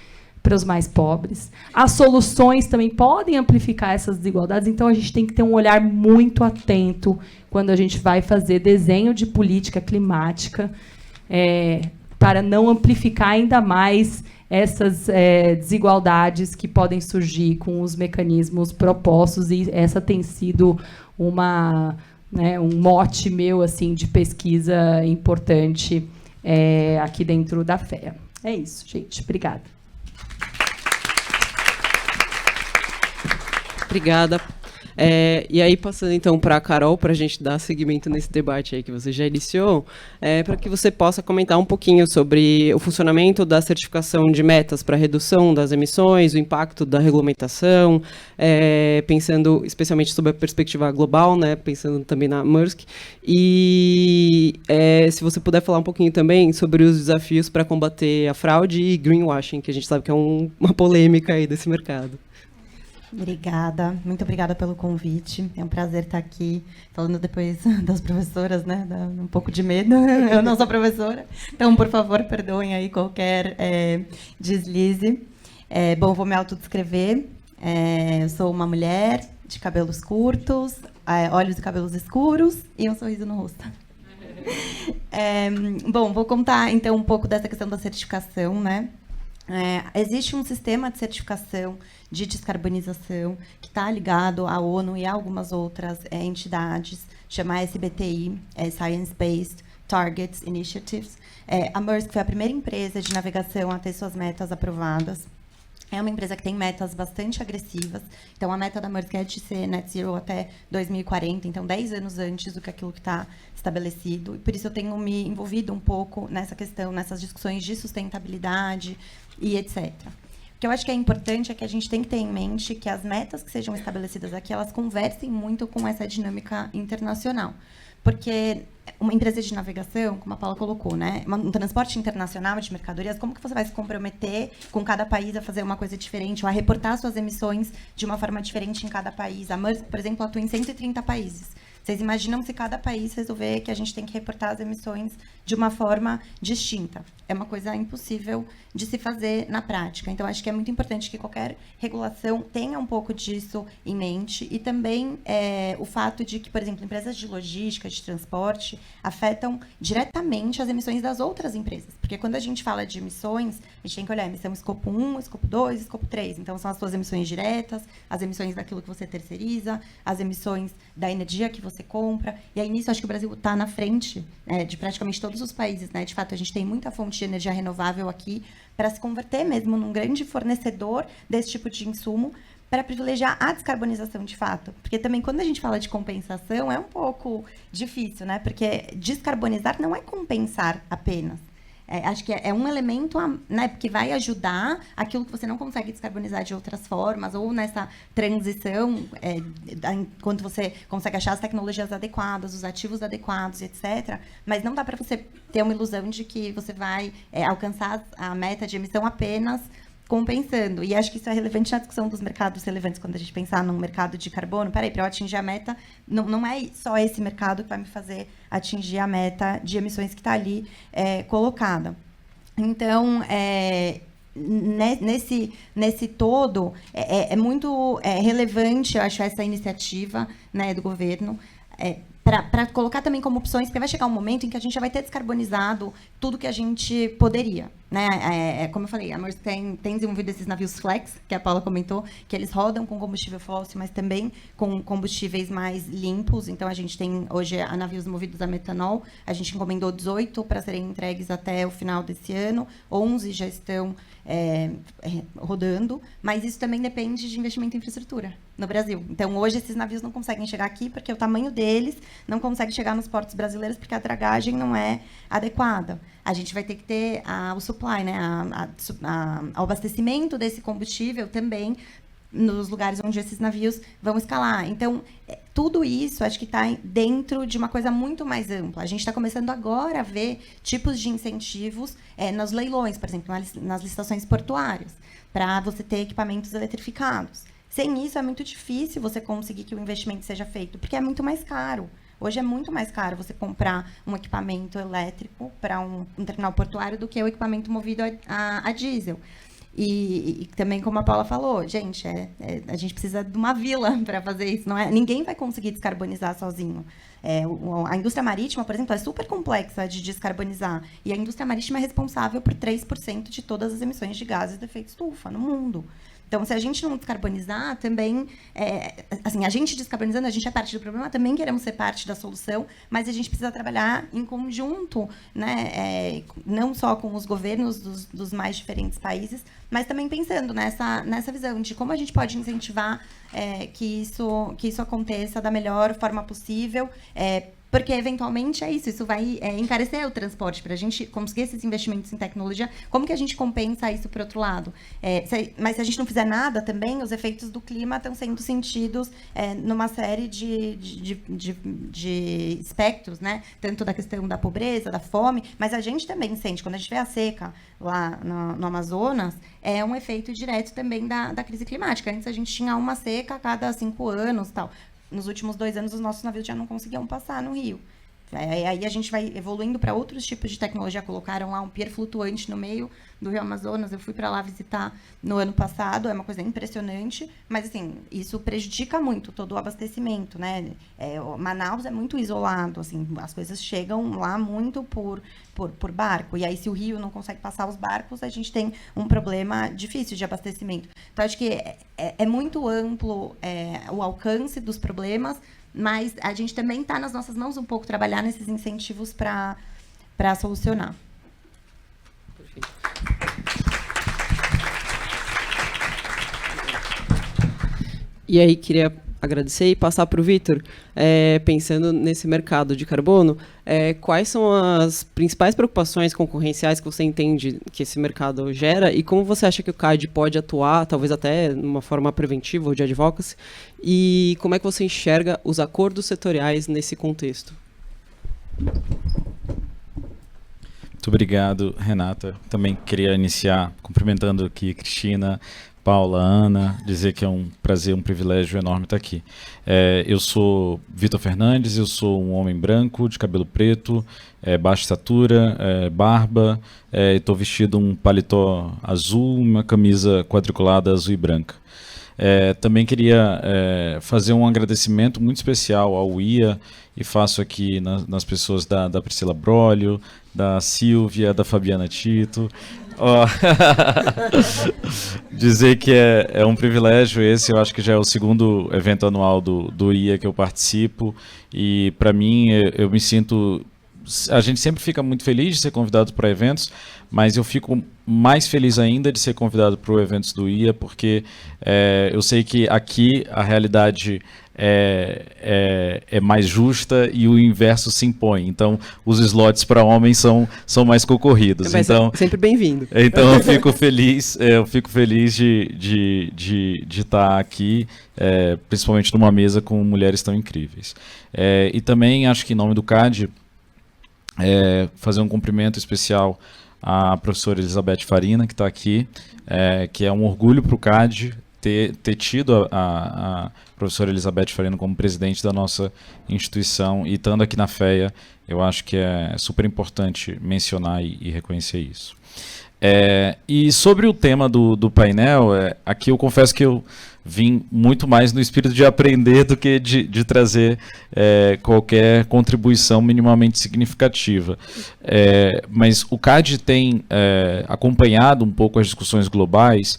para os mais pobres. As soluções também podem amplificar essas desigualdades, então a gente tem que ter um olhar muito atento quando a gente vai fazer desenho de política climática, para não amplificar ainda mais essas desigualdades que podem surgir com os mecanismos propostos, e essa tem sido um mote meu assim, de pesquisa importante aqui dentro da FEA. É isso, gente. Obrigada. Obrigada. E aí, passando então para a Carol, para a gente dar seguimento nesse debate aí que você já iniciou, para que você possa comentar um pouquinho sobre o funcionamento da certificação de metas para redução das emissões, o impacto da regulamentação, pensando especialmente sobre a perspectiva global, né, pensando também na Maersk, e se você puder falar um pouquinho também sobre os desafios para combater a fraude e greenwashing, que a gente sabe que é uma polêmica aí desse mercado. Obrigada, muito obrigada pelo convite. É um prazer estar aqui falando depois das professoras, né? Dá um pouco de medo, eu não sou professora. Então, por favor, perdoem aí qualquer deslize. Bom, vou me autodescrever. Eu sou uma mulher de cabelos curtos, olhos e cabelos escuros e um sorriso no rosto. Bom, vou contar então um pouco dessa questão da certificação, né? Existe um sistema de certificação de descarbonização que está ligado à ONU e a algumas outras entidades, chama SBTI, Science Based Targets Initiatives. A Maersk foi a primeira empresa de navegação a ter suas metas aprovadas. É uma empresa que tem metas bastante agressivas. Então, a meta da Maersk é de ser net zero até 2040, então 10 anos antes do que aquilo que está estabelecido. E por isso eu tenho me envolvido um pouco nessa questão, nessas discussões de sustentabilidade e etc. O que eu acho que é importante é que a gente tem que ter em mente que as metas que sejam estabelecidas aqui, elas conversem muito com essa dinâmica internacional. Porque uma empresa de navegação, como a Paula colocou, né, um transporte internacional de mercadorias, como que você vai se comprometer com cada país a fazer uma coisa diferente ou a reportar suas emissões de uma forma diferente em cada país? A Maersk, por exemplo, atua em 130 países. Vocês imaginam se cada país resolver que a gente tem que reportar as emissões de uma forma distinta? É uma coisa impossível de se fazer na prática. Então, acho que é muito importante que qualquer regulação tenha um pouco disso em mente. E também o fato de que, por exemplo, empresas de logística, de transporte, afetam diretamente as emissões das outras empresas. Porque quando a gente fala de emissões, a gente tem que olhar a emissão escopo 1, escopo 2, escopo 3. Então, são as suas emissões diretas, as emissões daquilo que você terceiriza, as emissões da energia que você compra. E aí, nisso, acho que o Brasil está na frente de praticamente todos os países, né? De fato, a gente tem muita fonte de energia renovável aqui para se converter mesmo num grande fornecedor desse tipo de insumo para privilegiar a descarbonização de fato. Porque também, quando a gente fala de compensação, é um pouco difícil, né? Porque descarbonizar não é compensar apenas. Acho que é um elemento, né, que vai ajudar aquilo que você não consegue descarbonizar de outras formas, ou nessa transição, quando você consegue achar as tecnologias adequadas, os ativos adequados, etc. Mas não dá para você ter uma ilusão de que você vai alcançar a meta de emissão apenas compensando. E acho que isso é relevante na discussão dos mercados relevantes, quando a gente pensar num mercado de carbono. Peraí, para eu atingir a meta, não é só esse mercado que vai me fazer atingir a meta de emissões que está ali colocada. Então, nesse todo, é muito relevante, eu acho, essa iniciativa, né, do governo, para colocar também como opções, porque vai chegar um momento em que a gente já vai ter descarbonizado tudo que a gente poderia, né? Como eu falei, a Maersk tem desenvolvido esses navios flex, que a Paula comentou, que eles rodam com combustível fóssil, mas também com combustíveis mais limpos. Então, a gente tem hoje navios movidos a metanol. A gente encomendou 18 para serem entregues até o final desse ano. 11 já estão rodando, mas isso também depende de investimento em infraestrutura no Brasil. Então, hoje, esses navios não conseguem chegar aqui porque o tamanho deles não consegue chegar nos portos brasileiros porque a dragagem não é adequada. A gente vai ter que ter o supply, né, o abastecimento desse combustível também nos lugares onde esses navios vão escalar. Então, tudo isso acho que está dentro de uma coisa muito mais ampla. A gente está começando agora a ver tipos de incentivos nos leilões, por exemplo, nas licitações portuárias, para você ter equipamentos eletrificados. Sem isso, é muito difícil você conseguir que o investimento seja feito, porque é muito mais caro. Hoje é muito mais caro você comprar um equipamento elétrico para um terminal portuário do que o equipamento movido a diesel. E também, como a Paula falou, gente, a gente precisa de uma vila para fazer isso. Ninguém vai conseguir descarbonizar sozinho. A indústria marítima, por exemplo, é super complexa de descarbonizar. E a indústria marítima é responsável por 3% de todas as emissões de gases de efeito estufa no mundo. Então, se a gente não descarbonizar, também... assim, a gente descarbonizando, a gente é parte do problema, também queremos ser parte da solução, mas a gente precisa trabalhar em conjunto, né? Não só com os governos dos mais diferentes países, mas também pensando nessa visão de como a gente pode incentivar que isso aconteça da melhor forma possível, porque, eventualmente, isso vai encarecer o transporte. Para a gente conseguir esses investimentos em tecnologia, como que a gente compensa isso por outro lado? Mas se a gente não fizer nada também, os efeitos do clima estão sendo sentidos numa série de espectros, né? Tanto da questão da pobreza, da fome, mas a gente também sente, quando a gente vê a seca lá no Amazonas, é um efeito direto também da crise climática. Antes a gente tinha uma seca a cada 5 anos, tal. Nos últimos 2 anos, os nossos navios já não conseguiam passar no rio. Aí a gente vai evoluindo para outros tipos de tecnologia. Colocaram lá um pier flutuante no meio do Rio Amazonas. Eu fui para lá visitar no ano passado. É uma coisa impressionante. Mas, assim, isso prejudica muito todo o abastecimento, né? Manaus é muito isolado. Assim, as coisas chegam lá muito por barco. E aí, se o rio não consegue passar os barcos, a gente tem um problema difícil de abastecimento. Então, acho que é muito amplo o alcance dos problemas, mas a gente também está nas nossas mãos um pouco trabalhar nesses incentivos para solucionar. E aí, queria agradecer e passar para o Vitor, pensando nesse mercado de carbono, quais são as principais preocupações concorrenciais que você entende que esse mercado gera e como você acha que o CAD pode atuar, talvez até de uma forma preventiva ou de advocacy, e como é que você enxerga os acordos setoriais nesse contexto? Muito obrigado, Renata. Também queria iniciar cumprimentando aqui Cristina, Paula, Ana, dizer que é um prazer, um privilégio enorme estar aqui. Eu sou Vitor Fernandes, eu sou um homem branco, de cabelo preto, baixa estatura, barba, estou vestido um paletó azul, uma camisa quadriculada azul e branca. Também queria fazer um agradecimento muito especial ao IA, e faço aqui nas pessoas da Priscila Brolio, da Silvia, da Fabiana Tito. Dizer que é um privilégio esse, eu acho que já é o segundo evento anual do IA que eu participo, e para mim eu me sinto... A gente sempre fica muito feliz de ser convidado para eventos, mas eu fico mais feliz ainda de ser convidado para eventos do IA, porque eu sei que aqui a realidade é mais justa e o inverso se impõe. Então, os slots para homens são mais concorridos. Então, sempre bem-vindo. Então, eu fico feliz de estar aqui, principalmente numa mesa com mulheres tão incríveis. E também acho que em nome do CAD, fazer um cumprimento especial à professora Elizabeth Farina, que está aqui, que é um orgulho para o CAD ter tido a professora Elizabeth Farina como presidente da nossa instituição, e estando aqui na FEA, eu acho que é super importante mencionar e reconhecer isso. E sobre o tema do painel, aqui eu confesso que eu vim muito mais no espírito de aprender do que de trazer qualquer contribuição minimamente significativa. Mas o CAD tem acompanhado um pouco as discussões globais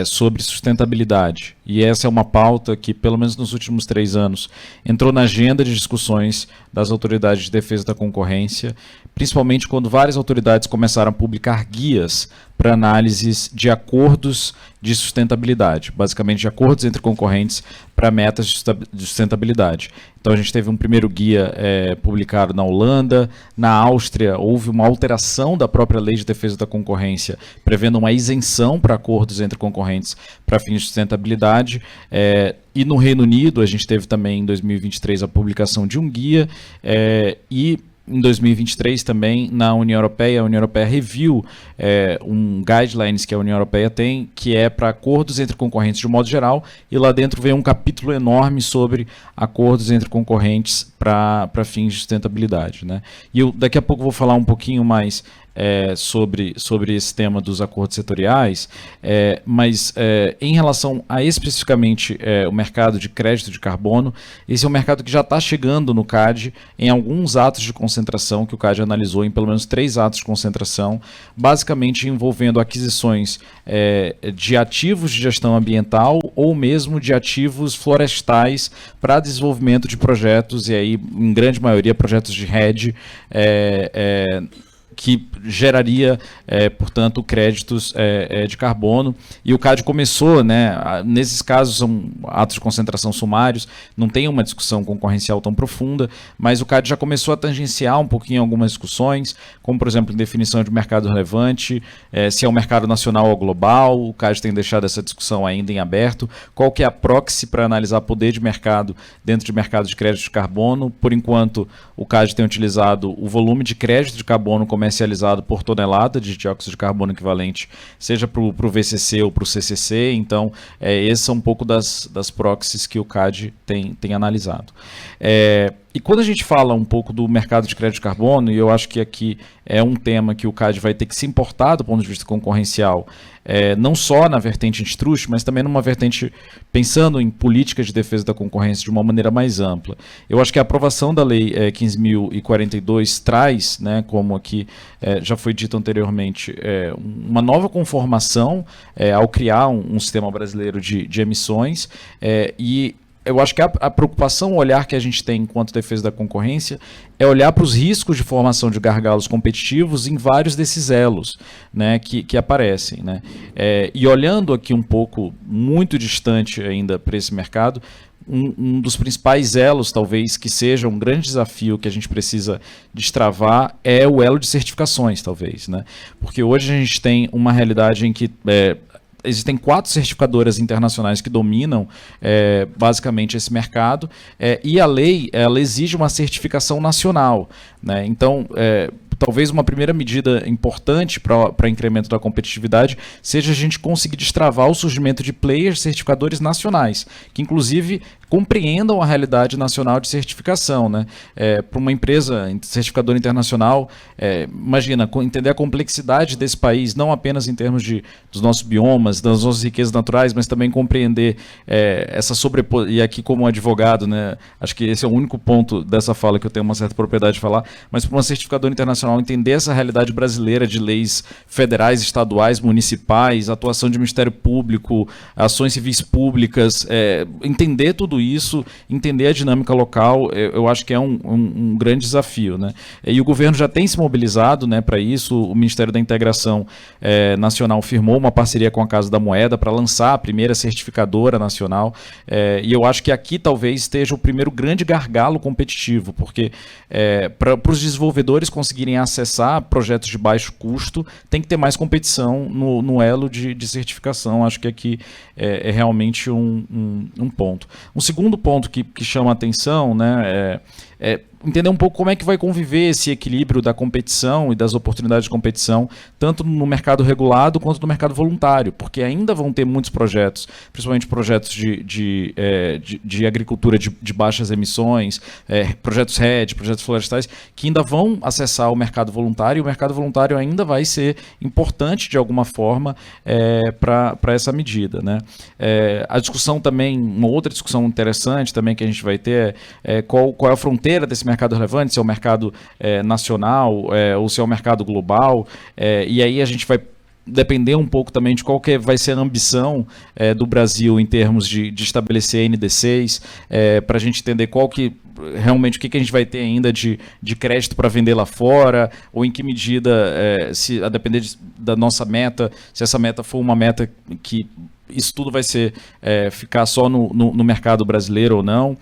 sobre sustentabilidade. E essa é uma pauta que, pelo menos nos últimos 3 anos, entrou na agenda de discussões das autoridades de defesa da concorrência, principalmente quando várias autoridades começaram a publicar guias para análises de acordos de sustentabilidade, basicamente de acordos entre concorrentes para metas de sustentabilidade. Então a gente teve um primeiro guia publicado na Holanda, na Áustria houve uma alteração da própria lei de defesa da concorrência, prevendo uma isenção para acordos entre concorrentes para fins de sustentabilidade, e no Reino Unido a gente teve também em 2023 a publicação de um guia, e em 2023 também na União Europeia, a União Europeia reviu um guidelines que a União Europeia tem, que é para acordos entre concorrentes de um modo geral, e lá dentro vem um capítulo enorme sobre acordos entre concorrentes para fins de sustentabilidade, né? E eu daqui a pouco vou falar um pouquinho mais sobre esse tema dos acordos setoriais, mas em relação a especificamente o mercado de crédito de carbono, esse é um mercado que já está chegando no CAD em alguns atos de concentração que o CAD analisou, em pelo menos 3 atos de concentração, basicamente envolvendo aquisições de ativos de gestão ambiental ou mesmo de ativos florestais para desenvolvimento de projetos, e aí em grande maioria projetos de REDD, que geraria, portanto, créditos de carbono. E o CAD começou, né, nesses casos são atos de concentração sumários, não tem uma discussão concorrencial tão profunda, mas o CAD já começou a tangenciar um pouquinho algumas discussões, como, por exemplo, em definição de mercado relevante, se é um mercado nacional ou global. O CAD tem deixado essa discussão ainda em aberto. Qual que é a proxy para analisar poder de mercado dentro de mercado de crédito de carbono? Por enquanto, o CAD tem utilizado o volume de crédito de carbono comercializado por tonelada de dióxido de carbono equivalente, seja para o VCC ou para o CCC. Então, esses são um pouco das proxies que o CAD tem analisado. E quando a gente fala um pouco do mercado de crédito de carbono, e eu acho que aqui é um tema que o CAD vai ter que se importar do ponto de vista concorrencial, não só na vertente antitruste, mas também numa vertente pensando em políticas de defesa da concorrência de uma maneira mais ampla. Eu acho que a aprovação da Lei 15.042 traz, né, como aqui já foi dito anteriormente, uma nova conformação ao criar um sistema brasileiro de emissões, e eu acho que a preocupação, o olhar que a gente tem enquanto defesa da concorrência é olhar para os riscos de formação de gargalos competitivos em vários desses elos, né, que aparecem, né? E olhando aqui um pouco, muito distante ainda para esse mercado, um dos principais elos, talvez, que seja um grande desafio que a gente precisa destravar é o elo de certificações, talvez, né? Porque hoje a gente tem uma realidade em que existem 4 certificadoras internacionais que dominam basicamente esse mercado, e a lei ela exige uma certificação nacional, né? Então, talvez uma primeira medida importante para incremento da competitividade seja a gente conseguir destravar o surgimento de players certificadores nacionais, que inclusive compreendam a realidade nacional de certificação, né? Para uma empresa certificadora internacional, imagina, entender a complexidade desse país, não apenas em termos dos nossos biomas, das nossas riquezas naturais, mas também compreender essa sobreposição, e aqui como advogado, né, acho que esse é o único ponto dessa fala que eu tenho uma certa propriedade de falar, mas para uma certificadora internacional entender essa realidade brasileira de leis federais, estaduais, municipais, atuação de Ministério Público, ações civis públicas, entender tudo isso, entender a dinâmica local, eu acho que é um grande desafio, né? E o governo já tem se mobilizado, né, para isso. O Ministério da Integração Nacional firmou uma parceria com a Casa da Moeda para lançar a primeira certificadora nacional, e eu acho que aqui talvez esteja o primeiro grande gargalo competitivo, porque para os desenvolvedores conseguirem acessar projetos de baixo custo, tem que ter mais competição no elo de certificação. Acho que aqui é realmente um ponto. Um segundo ponto que chama a atenção, né, entender um pouco como é que vai conviver esse equilíbrio da competição e das oportunidades de competição, tanto no mercado regulado quanto no mercado voluntário, porque ainda vão ter muitos projetos, principalmente projetos de agricultura de baixas emissões, projetos RED, projetos florestais, que ainda vão acessar o mercado voluntário, e o mercado voluntário ainda vai ser importante de alguma forma para essa medida, né? A discussão também, uma outra discussão interessante também que a gente vai ter qual é a fronteira desse mercado relevante, se é o mercado nacional ou se é o mercado global, e aí a gente vai depender um pouco também de qual que vai ser a ambição do Brasil em termos de estabelecer NDCs, para a gente entender qual que realmente o que a gente vai ter ainda de crédito para vender lá fora, ou em que medida, se a depender da nossa meta, se essa meta for uma meta que isso tudo vai ser ficar só no mercado brasileiro ou não.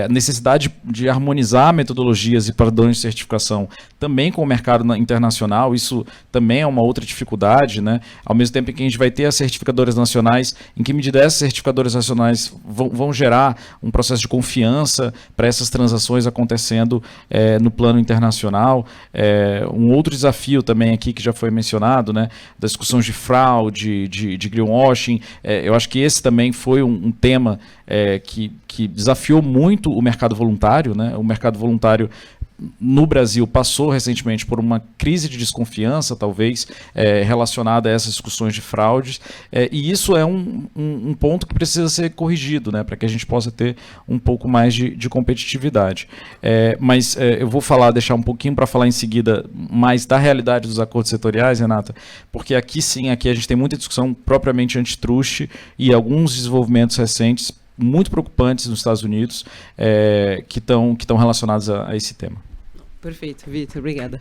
Necessidade de harmonizar metodologias e padrões de certificação também com o mercado internacional, isso também é uma outra dificuldade, né? Ao mesmo tempo que a gente vai ter as certificadoras nacionais, em que medida essas certificadoras nacionais vão gerar um processo de confiança para essas transações acontecendo no plano internacional. Um outro desafio também aqui que já foi mencionado, né, das discussões de fraude, de greenwashing. Eu acho que esse também foi um tema que desafiou muito o mercado voluntário, né? O mercado voluntário no Brasil passou recentemente por uma crise de desconfiança, talvez, relacionada a essas discussões de fraudes, e isso é um ponto que precisa ser corrigido, né, para que a gente possa ter um pouco mais de competitividade. Mas eu vou deixar um pouquinho para falar em seguida mais da realidade dos acordos setoriais, Renata, porque aqui sim, aqui a gente tem muita discussão propriamente antitruste e alguns desenvolvimentos recentes muito preocupantes nos Estados Unidos que estão relacionados a esse tema. Perfeito, Vitor, obrigada.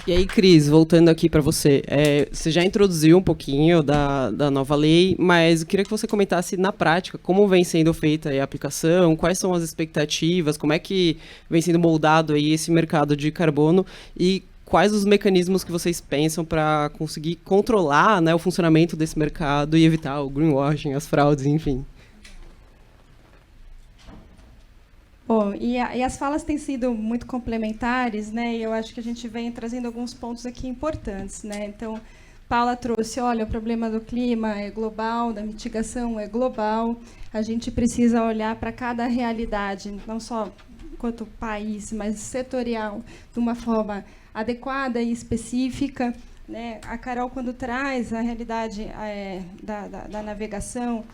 E aí, Cris, voltando aqui para você, você já introduziu um pouquinho da nova lei, mas eu queria que você comentasse na prática como vem sendo feita a aplicação, quais são as expectativas, como é que vem sendo moldado aí esse mercado de carbono e quais os mecanismos que vocês pensam para conseguir controlar, né, o funcionamento desse mercado e evitar o greenwashing, as fraudes, enfim. Bom, e as falas têm sido muito complementares, né? E eu acho que a gente vem trazendo alguns pontos aqui importantes, né? Então, Paula trouxe, olha, o problema do clima é global, da mitigação é global, a gente precisa olhar para cada realidade, não só enquanto país, mas setorial, de uma forma adequada e específica, né? A Carol, quando traz a realidade da navegação,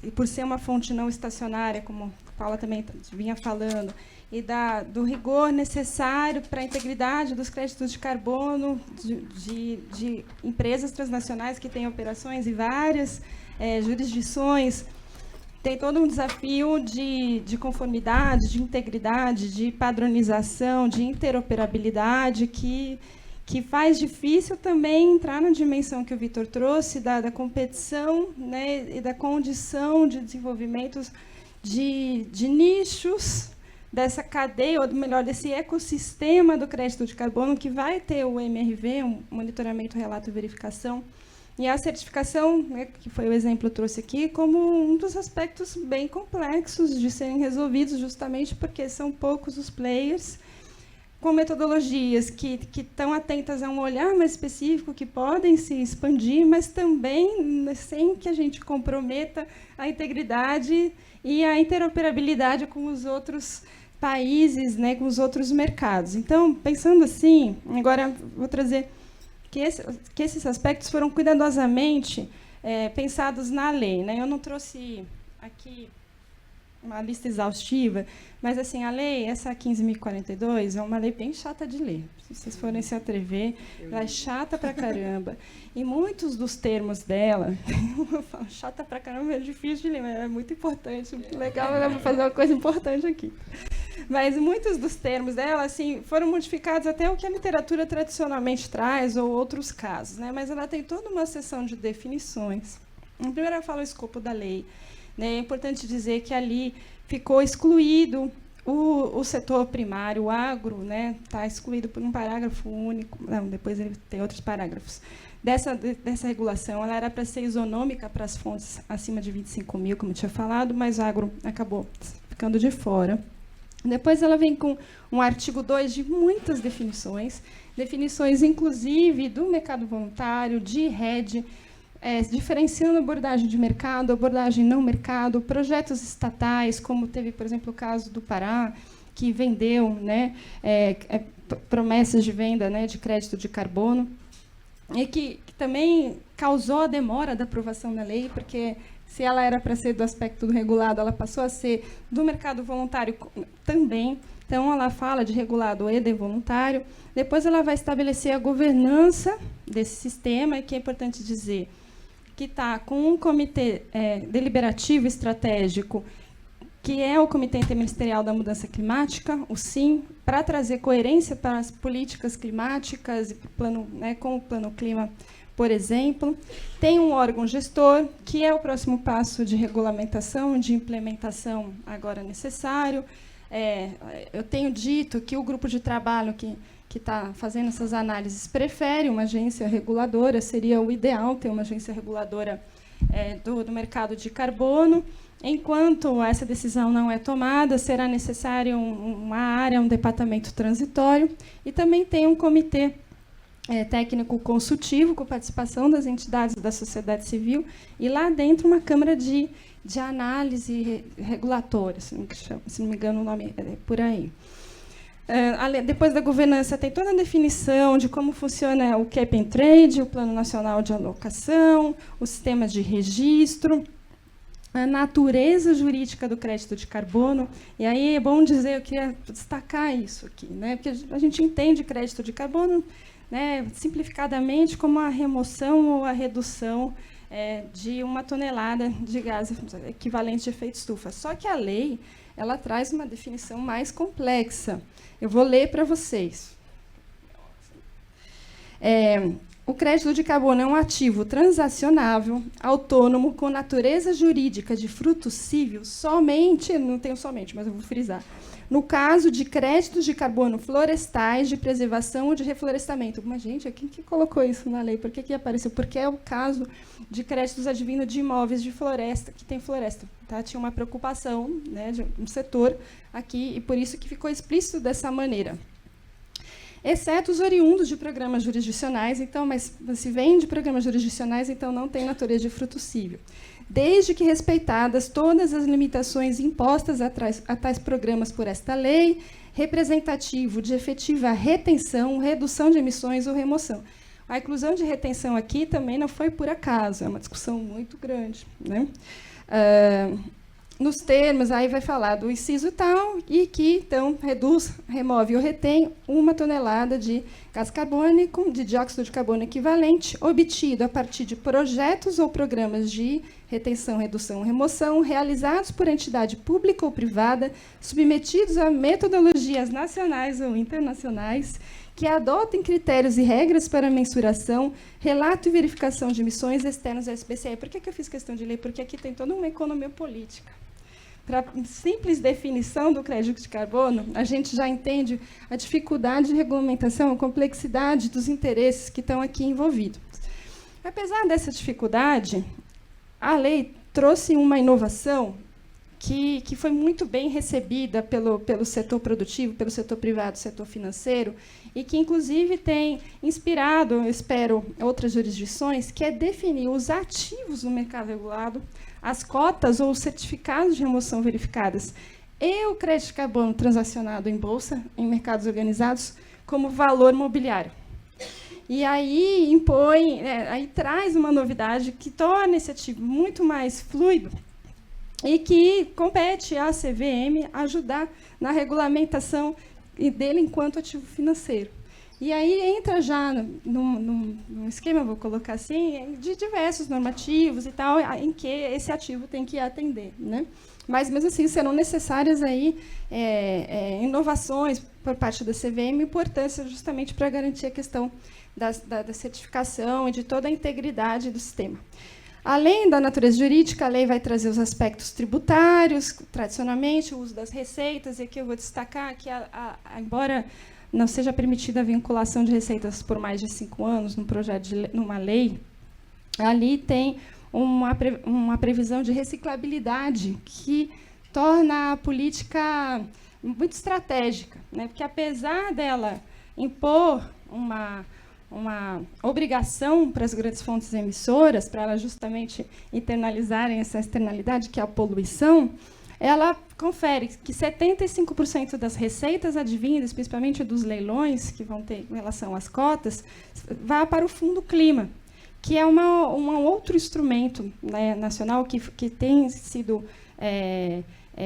e por ser uma fonte não estacionária, como a Paula também vinha falando, e do rigor necessário para a integridade dos créditos de carbono de empresas transnacionais que têm operações em várias jurisdições. Tem todo um desafio de conformidade, de integridade, de padronização, de interoperabilidade, que faz difícil também entrar na dimensão que o Vitor trouxe, da competição, né, e da condição de desenvolvimentos de nichos dessa cadeia, ou melhor, desse ecossistema do crédito de carbono, que vai ter o MRV, um monitoramento, relato e verificação, e a certificação, né, que foi o exemplo que eu trouxe aqui, como um dos aspectos bem complexos de serem resolvidos, justamente porque são poucos os players, com metodologias que estão atentas a um olhar mais específico, que podem se expandir, mas também sem que a gente comprometa a integridade e a interoperabilidade com os outros países, né, com os outros mercados. Então, pensando assim, agora vou trazer que esses aspectos foram cuidadosamente pensados na lei, né? Eu não trouxe aqui uma lista exaustiva, mas assim, a lei, essa 15.042, é uma lei bem chata de ler. Se vocês forem se atrever, ela é chata pra caramba. E muitos dos termos dela, eu falo, chata pra caramba, é difícil de ler, mas é muito importante, muito legal, eu vou fazer uma coisa importante aqui. Mas muitos dos termos dela, assim, foram modificados até o que a literatura tradicionalmente traz, ou outros casos, né? Mas ela tem toda uma seção de definições. Primeiro ela fala o escopo da lei. É importante dizer que ali ficou excluído o setor primário, o agro, né, está excluído por um parágrafo único. Não, depois ele tem outros parágrafos. Dessa regulação, ela era para ser isonômica para as fontes acima de 25 mil, como eu tinha falado, mas o agro acabou ficando de fora. Depois ela vem com um artigo 2 de muitas definições, inclusive do mercado voluntário, de rede, diferenciando abordagem de mercado, abordagem não mercado, projetos estatais, como teve, por exemplo, o caso do Pará, que vendeu, né, promessas de venda, né, de crédito de carbono, e que também causou a demora da aprovação da lei, porque se ela era para ser do aspecto do regulado, ela passou a ser do mercado voluntário também. Então, ela fala de regulado e de voluntário. Depois, ela vai estabelecer a governança desse sistema, que é importante dizer que está com um comitê deliberativo estratégico, que é o Comitê Interministerial da Mudança Climática, o CIM, para trazer coerência para as políticas climáticas, com o Plano Clima, por exemplo. Tem um órgão gestor, que é o próximo passo de regulamentação, de implementação agora necessário. Eu tenho dito que o grupo de trabalho que está fazendo essas análises prefere uma agência reguladora, seria o ideal ter uma agência reguladora do mercado de carbono. Enquanto essa decisão não é tomada, será necessário uma área, um departamento transitório, e também tem um comitê técnico consultivo, com participação das entidades da sociedade civil, e lá dentro uma câmara de análise regulatória, se não me engano o nome é por aí. Depois da governança, tem toda a definição de como funciona o Cap and Trade, o Plano Nacional de Alocação, o sistema de registro, a natureza jurídica do crédito de carbono. E aí é bom dizer, eu queria destacar isso aqui, né? Porque a gente entende crédito de carbono, né, simplificadamente como a remoção ou a redução de 1 tonelada de gás equivalente de efeito estufa. Só que a lei ela traz uma definição mais complexa. Eu vou ler para vocês. O crédito de carbono é um ativo transacionável, autônomo, com natureza jurídica de fruto cível somente, não tenho somente, mas eu vou frisar, no caso de créditos de carbono florestais, de preservação ou de reflorestamento. Mas, gente, quem que colocou isso na lei? Por que apareceu? Porque é o caso de créditos advindo de imóveis de floresta, que tem floresta. Tá? Tinha uma preocupação, né, de um setor aqui, e por isso que ficou explícito dessa maneira. exceto os oriundos de programas jurisdicionais, então, mas se vem de programas jurisdicionais, então não tem natureza de fruto cível, desde que respeitadas todas as limitações impostas a tais programas por esta lei, representativo de efetiva retenção, redução de emissões ou remoção. A inclusão de retenção aqui também não foi por acaso, é uma discussão muito grande, né? Nos termos, aí vai falar do inciso tal, e que, então, reduz, remove ou retém 1 tonelada de gás carbônico, de dióxido de carbono equivalente, obtido a partir de projetos ou programas de retenção, redução ou remoção, realizados por entidade pública ou privada, submetidos a metodologias nacionais ou internacionais, que adotem critérios e regras para mensuração, relato e verificação de emissões externas ao SBCE. Por que eu fiz questão de ler? Porque aqui tem toda uma economia política. Para simples definição do crédito de carbono, a gente já entende a dificuldade de regulamentação, a complexidade dos interesses que estão aqui envolvidos. Apesar dessa dificuldade, a lei trouxe uma inovação que foi muito bem recebida pelo setor produtivo, pelo setor privado, setor financeiro, e que, inclusive, tem inspirado, eu espero, outras jurisdições, que é definir os ativos do mercado regulado, as cotas ou os certificados de remoção verificadas e o crédito de carbono transacionado em bolsa, em mercados organizados, como valor mobiliário. E aí impõe, aí traz uma novidade que torna esse ativo muito mais fluido e que compete à CVM ajudar na regulamentação dele enquanto ativo financeiro. E aí entra já num esquema, vou colocar assim, de diversos normativos e tal, em que esse ativo tem que atender, né? Mas, mesmo assim, serão necessárias aí, inovações por parte da CVM, importância justamente para garantir a questão da certificação e de toda a integridade do sistema. Além da natureza jurídica, a lei vai trazer os aspectos tributários, tradicionalmente, o uso das receitas, e aqui eu vou destacar que, embora não seja permitida a vinculação de receitas por mais de 5 anos numa lei, ali tem uma previsão de reciclabilidade que torna a política muito estratégica, né? Porque, apesar dela impor uma obrigação para as grandes fontes emissoras, para elas justamente internalizarem essa externalidade, que é a poluição, ela confere que 75% das receitas advindas, principalmente dos leilões, que vão ter em relação às cotas, vá para o Fundo Clima, que é um outro instrumento, né, nacional que tem sido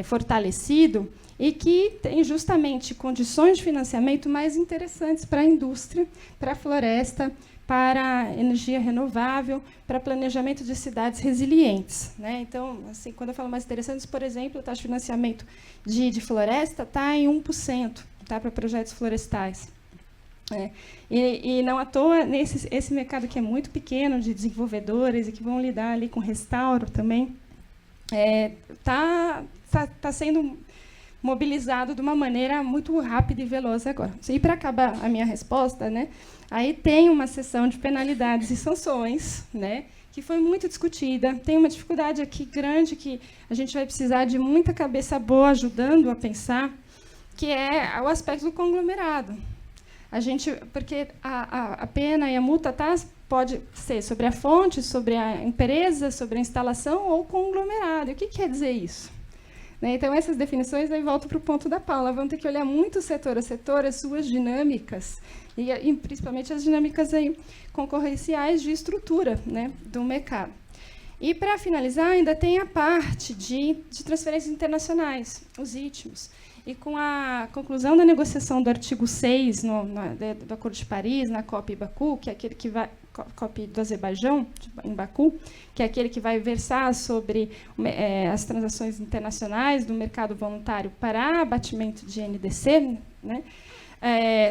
fortalecido e que tem justamente condições de financiamento mais interessantes para a indústria, para a floresta, para a energia renovável, para planejamento de cidades resilientes, né? Então, assim, quando eu falo mais interessantes, por exemplo, a taxa de financiamento de floresta está em 1%, tá, para projetos florestais. E não à toa, esse mercado que é muito pequeno, de desenvolvedores e que vão lidar ali com restauro também, tá sendo mobilizado de uma maneira muito rápida e veloz agora. E, para acabar a minha resposta, né, aí tem uma seção de penalidades e sanções, né, que foi muito discutida. Tem uma dificuldade aqui grande que a gente vai precisar de muita cabeça boa ajudando a pensar, que é o aspecto do conglomerado. Porque a pena e a multa pode ser sobre a fonte, sobre a empresa, sobre a instalação ou conglomerado. E o que quer dizer isso? Então, essas definições, aí volto para o ponto da Paula. Vamos ter que olhar muito setor a setor, as suas dinâmicas, e principalmente as dinâmicas aí concorrenciais de estrutura, né, do mercado. E, para finalizar, ainda tem a parte de transferências internacionais, os ITMOs. E com a conclusão da negociação do artigo 6 do Acordo de Paris, na COP Baku, que é aquele que vai, COP do Azerbaijão, em Baku, que é aquele que vai versar sobre as transações internacionais do mercado voluntário para abatimento de NDC, né?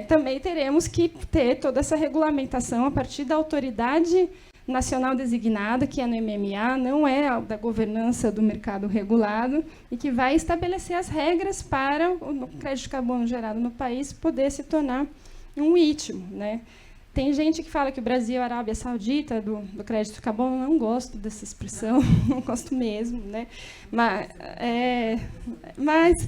Também teremos que ter toda essa regulamentação a partir da autoridade nacional designada, que é no MMA, não é a da governança do mercado regulado, e que vai estabelecer as regras para o crédito de carbono gerado no país poder se tornar um ITMO, né? Tem gente que fala que o Brasil é a Arábia Saudita do crédito de carbono. Não gosto dessa expressão, não gosto mesmo, né? Mas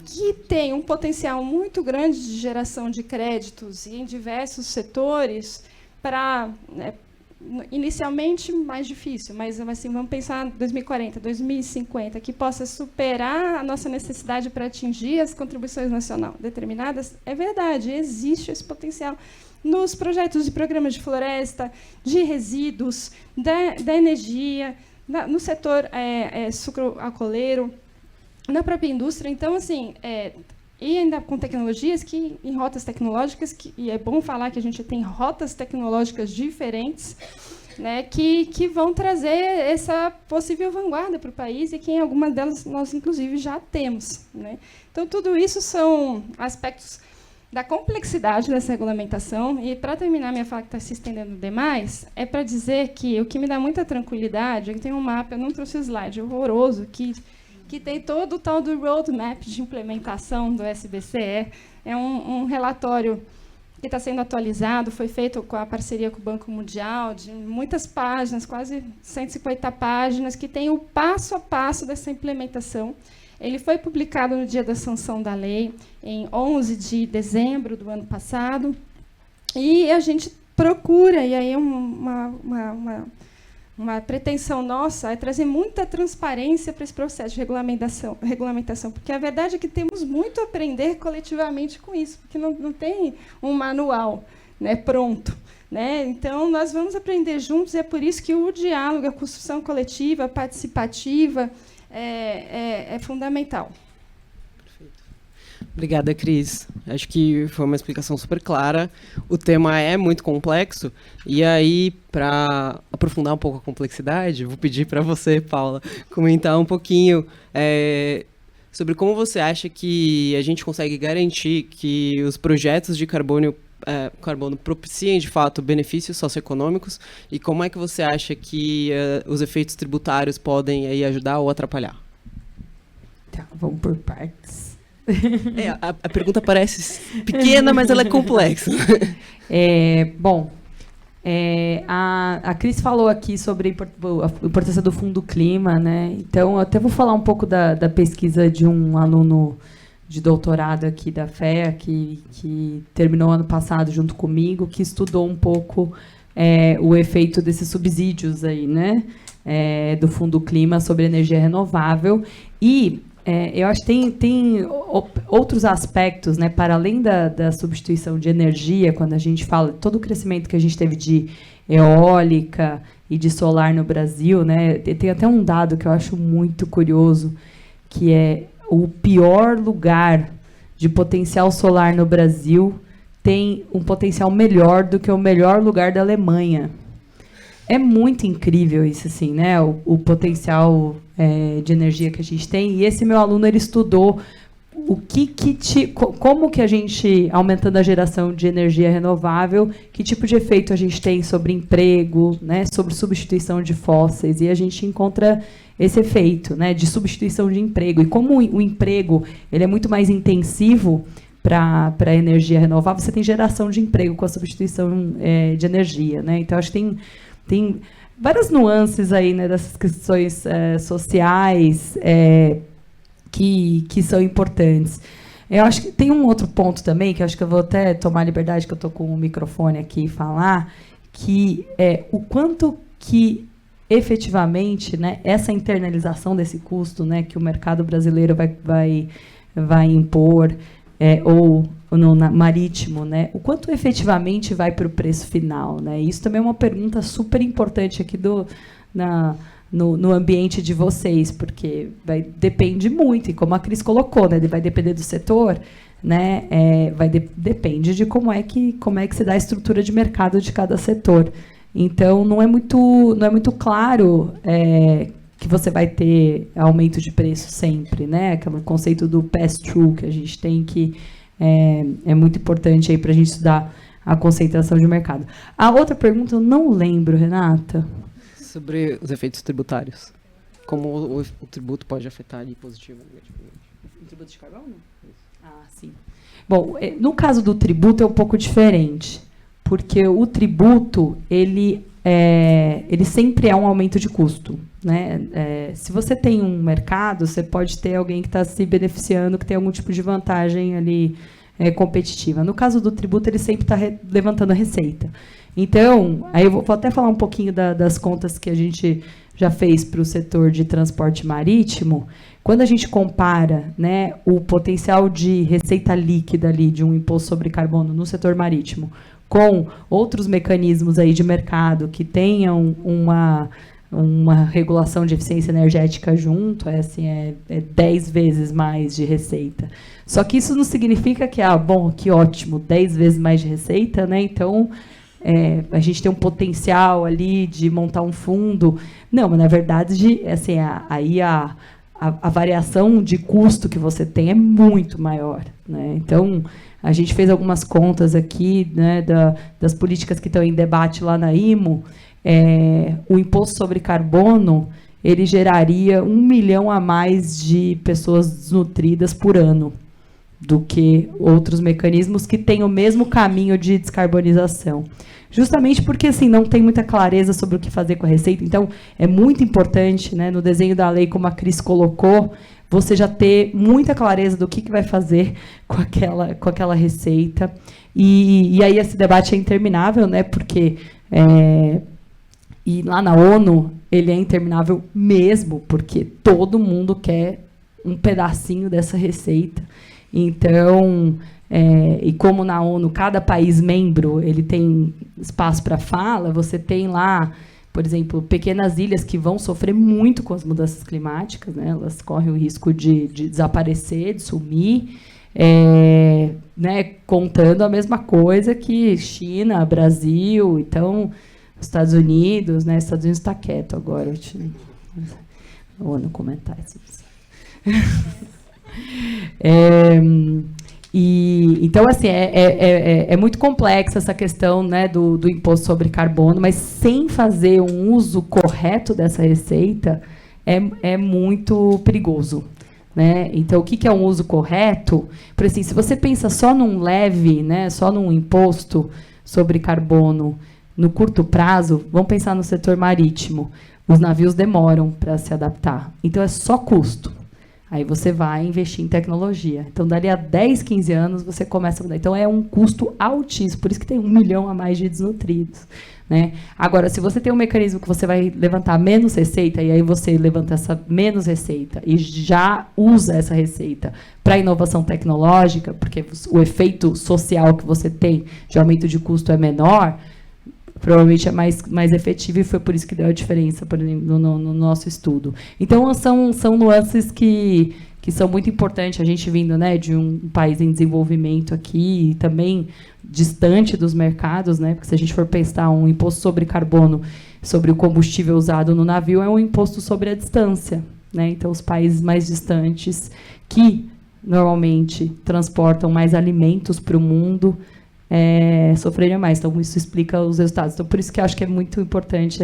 que tem um potencial muito grande de geração de créditos em diversos setores para, né, inicialmente mais difícil, mas assim, vamos pensar 2040, 2050, que possa superar a nossa necessidade para atingir as contribuições nacionais determinadas. É verdade, existe esse potencial nos projetos de programas de floresta, de resíduos, da energia, no setor sucroalcooleiro, na própria indústria. Então, assim, e ainda com tecnologias que, em rotas tecnológicas, e é bom falar que a gente tem rotas tecnológicas diferentes, né, que vão trazer essa possível vanguarda para o país, e que em algumas delas nós, inclusive, já temos, né? Então, tudo isso são aspectos da complexidade dessa regulamentação. E, para terminar minha fala, que está se estendendo demais, é para dizer que o que me dá muita tranquilidade é que tem um mapa, eu não trouxe o slide, horroroso, que tem todo o tal do roadmap de implementação do SBCE. É um relatório que está sendo atualizado, foi feito com a parceria com o Banco Mundial, de muitas páginas, quase 150 páginas, que tem o passo a passo dessa implementação. Ele foi publicado no dia da sanção da lei, em 11 de dezembro do ano passado, e a gente procura, e aí uma pretensão nossa, é trazer muita transparência para esse processo de regulamentação, porque a verdade é que temos muito a aprender coletivamente com isso, porque não tem um manual, né, pronto, né? Então, nós vamos aprender juntos, e é por isso que o diálogo, a construção coletiva, participativa, é fundamental. Perfeito. Obrigada, Cris. Acho que foi uma explicação super clara. O tema é muito complexo, e aí, para aprofundar um pouco a complexidade, vou pedir para você, Paula, comentar um pouquinho sobre como você acha que a gente consegue garantir que os projetos de carbono propiciem, de fato, benefícios socioeconômicos, e como é que você acha que os efeitos tributários podem aí ajudar ou atrapalhar? Tá, vamos por partes. A pergunta parece pequena, mas ela é complexa. A Cris falou aqui sobre a importância do Fundo Clima, né? Então, eu até vou falar um pouco da pesquisa de um aluno de doutorado aqui da FEA, que terminou ano passado junto comigo, que estudou um pouco o efeito desses subsídios aí, né, do Fundo Clima sobre energia renovável. E eu acho que tem outros aspectos, né, para além da substituição de energia, quando a gente fala de todo o crescimento que a gente teve de eólica e de solar no Brasil, né, tem até um dado que eu acho muito curioso, que é o pior lugar de potencial solar no Brasil tem um potencial melhor do que o melhor lugar da Alemanha. É muito incrível isso, assim, né? O potencial de energia que a gente tem. E esse meu aluno, ele estudou como que a gente, aumentando a geração de energia renovável, que tipo de efeito a gente tem sobre emprego, né, sobre substituição de fósseis, e a gente encontra esse efeito, né, de substituição de emprego. E como o emprego ele é muito mais intensivo para a energia renovável, você tem geração de emprego com a substituição de energia, né? Então, acho que tem várias nuances aí, né, dessas questões sociais que são importantes. Eu acho que tem um outro ponto também, que eu acho que eu vou até tomar a liberdade, que eu estou com o microfone aqui, e falar, que é o quanto que, efetivamente, né, essa internalização desse custo, né, que o mercado brasileiro vai impor, ou no marítimo, né, o quanto efetivamente vai para o preço final, né? Isso também é uma pergunta super importante aqui no ambiente de vocês, porque depende muito, e como a Cris colocou, né, vai depender do setor, né, depende de como é que se dá a estrutura de mercado de cada setor. Então, não é muito claro que você vai ter aumento de preço sempre, né? Aquele conceito do pass-through que a gente tem, que é muito importante para a gente estudar a concentração de mercado. A outra pergunta eu não lembro, Renata. Sobre os efeitos tributários. Como o tributo pode afetar ali positivo ou negativamente. O tributo de carbono? Ah, sim. Bom, no caso do tributo é um pouco diferente, porque o tributo, ele sempre é um aumento de custo, né? Se você tem um mercado, você pode ter alguém que está se beneficiando, que tem algum tipo de vantagem ali competitiva. No caso do tributo, ele sempre está levantando a receita. Então, aí eu vou até falar um pouquinho das contas que a gente já fez para o setor de transporte marítimo. Quando a gente compara, né, o potencial de receita líquida ali de um imposto sobre carbono no setor marítimo com outros mecanismos aí de mercado que tenham uma regulação de eficiência energética junto, é 10 vezes mais de receita. Só que isso não significa que, bom, que ótimo, 10 vezes mais de receita, né? Então, a gente tem um potencial ali de montar um fundo. Não, mas, na verdade, assim, aí a variação de custo que você tem é muito maior, né? Então, a gente fez algumas contas aqui, né, das políticas que estão em debate lá na IMO. O imposto sobre carbono, ele geraria 1 milhão a mais de pessoas desnutridas por ano do que outros mecanismos que têm o mesmo caminho de descarbonização. Justamente porque assim, não tem muita clareza sobre o que fazer com a receita. Então, é muito importante, né, no desenho da lei, como a Cris colocou, você já ter muita clareza do que vai fazer com aquela receita. E aí esse debate é interminável, né, porque e lá na ONU ele é interminável mesmo, porque todo mundo quer um pedacinho dessa receita. Então, e como na ONU cada país membro ele tem espaço para fala, você tem lá, por exemplo, pequenas ilhas que vão sofrer muito com as mudanças climáticas, né? Elas correm o risco de desaparecer, de sumir, né? Contando a mesma coisa que China, Brasil, então Estados Unidos, né? Estados Unidos está quieto agora. Vou no comentário. Então, assim, é muito complexa essa questão, né, do imposto sobre carbono, mas sem fazer um uso correto dessa receita é muito perigoso, né? Então, o que é um uso correto? Por assim, se você pensa só num leve, né, só num imposto sobre carbono no curto prazo, vamos pensar no setor marítimo. Os navios demoram para se adaptar. Então, é só custo. Aí você vai investir em tecnologia. Então, dali a 10, 15 anos, você começa a mudar. Então, é um custo altíssimo. Por isso que tem 1 milhão a mais de desnutridos, né? Agora, se você tem um mecanismo que você vai levantar menos receita, e aí você levanta essa menos receita e já usa essa receita para inovação tecnológica, porque o efeito social que você tem de aumento de custo é menor, provavelmente é mais efetivo, e foi por isso que deu a diferença, por exemplo, no nosso estudo. Então, são nuances que são muito importantes, a gente vindo, né, de um país em desenvolvimento aqui, e também distante dos mercados, né, porque se a gente for pensar um imposto sobre carbono, sobre o combustível usado no navio, é um imposto sobre a distância, né? Então, os países mais distantes, que normalmente transportam mais alimentos para o mundo, sofreriam mais. Então, isso explica os resultados. Então, por isso que eu acho que é muito importante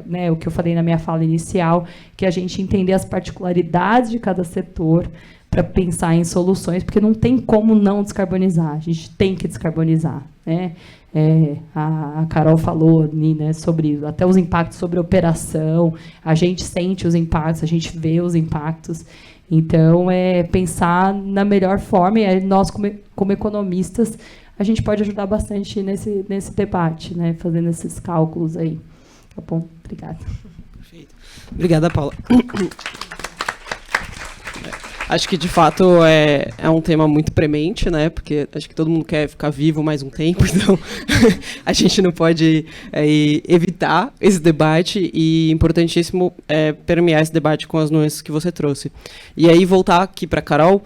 né, o que eu falei na minha fala inicial, que a gente entender as particularidades de cada setor para pensar em soluções, porque não tem como não descarbonizar. A gente tem que descarbonizar, né? A Carol falou, né, sobre até os impactos sobre a operação. A gente sente os impactos, a gente vê os impactos. Então, pensar na melhor forma, e nós, como economistas, a gente pode ajudar bastante nesse debate, né? Fazendo esses cálculos aí. Tá bom? Obrigada. Perfeito. Obrigada, Paula. Acho que, de fato, é um tema muito premente, né? Porque acho que todo mundo quer ficar vivo mais um tempo, então a gente não pode evitar esse debate, e importantíssimo permear esse debate com as nuances que você trouxe. E aí, voltar aqui para a Carol,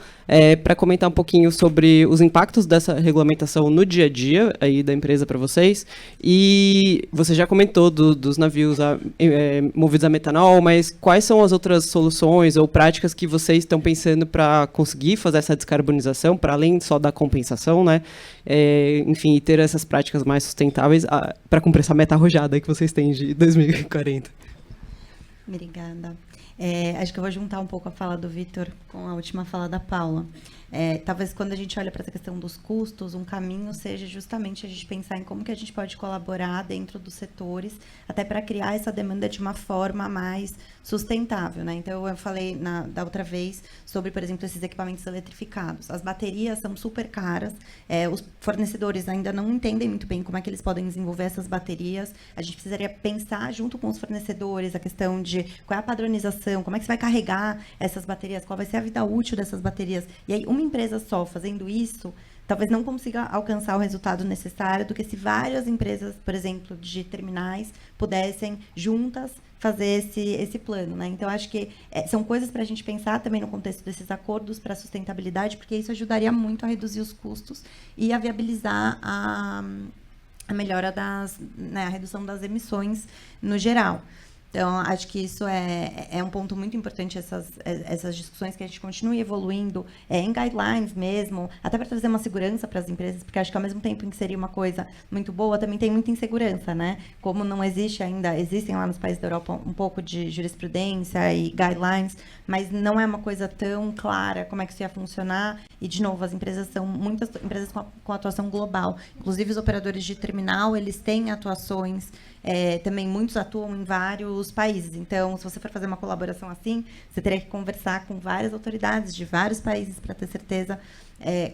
para comentar um pouquinho sobre os impactos dessa regulamentação no dia a dia aí da empresa para vocês. E você já comentou dos navios movidos a metanol, mas quais são as outras soluções ou práticas que vocês estão pensando para conseguir fazer essa descarbonização, para além só da compensação, né? Enfim, ter essas práticas mais sustentáveis para cumprir essa meta arrojada que vocês têm de 2040. Obrigada. Acho que eu vou juntar um pouco a fala do Vitor com a última fala da Paula. Talvez quando a gente olha para essa questão dos custos, um caminho seja justamente a gente pensar em como que a gente pode colaborar dentro dos setores, até para criar essa demanda de uma forma mais sustentável, né? Então, eu falei da outra vez sobre, por exemplo, esses equipamentos eletrificados. As baterias são super caras, os fornecedores ainda não entendem muito bem como é que eles podem desenvolver essas baterias. A gente precisaria pensar junto com os fornecedores a questão de qual é a padronização, como é que você vai carregar essas baterias, qual vai ser a vida útil dessas baterias. E aí, uma empresa só fazendo isso, talvez não consiga alcançar o resultado necessário do que se várias empresas, por exemplo, de terminais, pudessem juntas fazer esse plano, né? Então, acho que são coisas para a gente pensar também no contexto desses acordos para sustentabilidade, porque isso ajudaria muito a reduzir os custos e a viabilizar a melhora a redução das emissões no geral. Então, acho que isso é um ponto muito importante, essas discussões que a gente continue evoluindo em guidelines mesmo, até para trazer uma segurança para as empresas, porque acho que ao mesmo tempo em que seria uma coisa muito boa, também tem muita insegurança, né? Como não existe ainda, existem lá nos países da Europa um pouco de jurisprudência e guidelines, mas não é uma coisa tão clara como é que isso ia funcionar. E, de novo, as empresas são muitas empresas com atuação global. Inclusive, os operadores de terminal, eles têm atuações, também muitos atuam em vários países. Então, se você for fazer uma colaboração assim, você teria que conversar com várias autoridades de vários países para ter certeza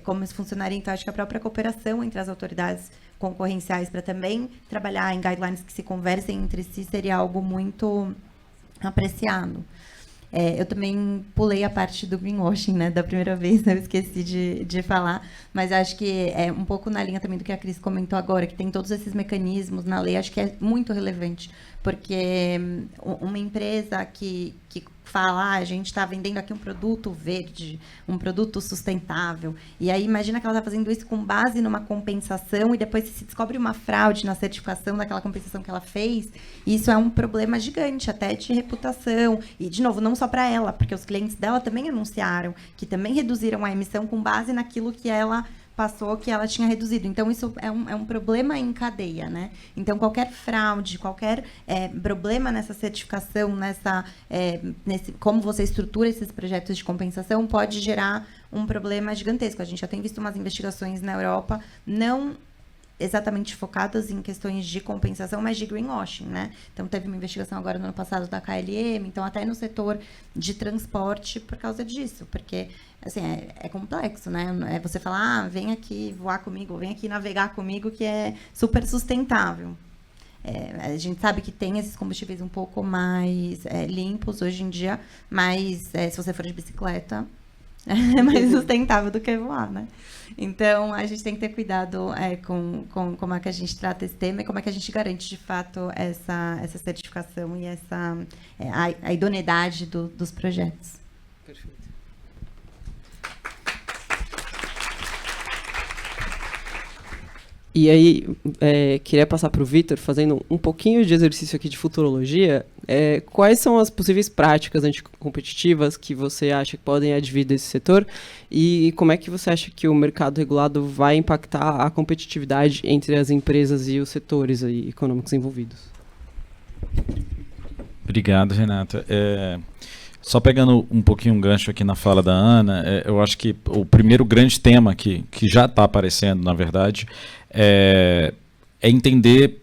como isso funcionaria. Então, acho que a própria cooperação entre as autoridades concorrenciais para também trabalhar em guidelines que se conversem entre si seria algo muito apreciado. Eu também pulei a parte do greenwashing, né, da primeira vez, né, eu esqueci de falar, mas acho que é um pouco na linha também do que a Cris comentou agora, que tem todos esses mecanismos na lei, acho que é muito relevante, porque uma empresa que fala, a gente está vendendo aqui um produto verde, um produto sustentável, e aí imagina que ela está fazendo isso com base numa compensação, e depois se descobre uma fraude na certificação daquela compensação que ela fez, isso é um problema gigante, até de reputação, e de novo, não só para ela, porque os clientes dela também anunciaram que também reduziram a emissão com base naquilo que ela passou, que ela tinha reduzido. Então, isso é um problema em cadeia, né? Então, qualquer fraude, qualquer problema nessa certificação, como você estrutura esses projetos de compensação, pode gerar um problema gigantesco. A gente já tem visto umas investigações na Europa, não exatamente focadas em questões de compensação, mas de greenwashing, né? Então, teve uma investigação agora no ano passado da KLM, então até no setor de transporte por causa disso, porque assim, é complexo, né? Você falar, vem aqui voar comigo, vem aqui navegar comigo, que é super sustentável. A gente sabe que tem esses combustíveis um pouco mais limpos hoje em dia, mas se você for de bicicleta, é mais sustentável do que voar, né? Então, a gente tem que ter cuidado com como é que a gente trata esse tema e como é que a gente garante, de fato, essa certificação e a idoneidade dos projetos. Perfeito. E aí, queria passar para o Vitor, fazendo um pouquinho de exercício aqui de futurologia, quais são as possíveis práticas anticompetitivas que você acha que podem advir desse setor e como é que você acha que o mercado regulado vai impactar a competitividade entre as empresas e os setores aí econômicos envolvidos? Obrigado, Renata. Só pegando um pouquinho um gancho aqui na fala da Ana, eu acho que o primeiro grande tema que já está aparecendo, na verdade, é entender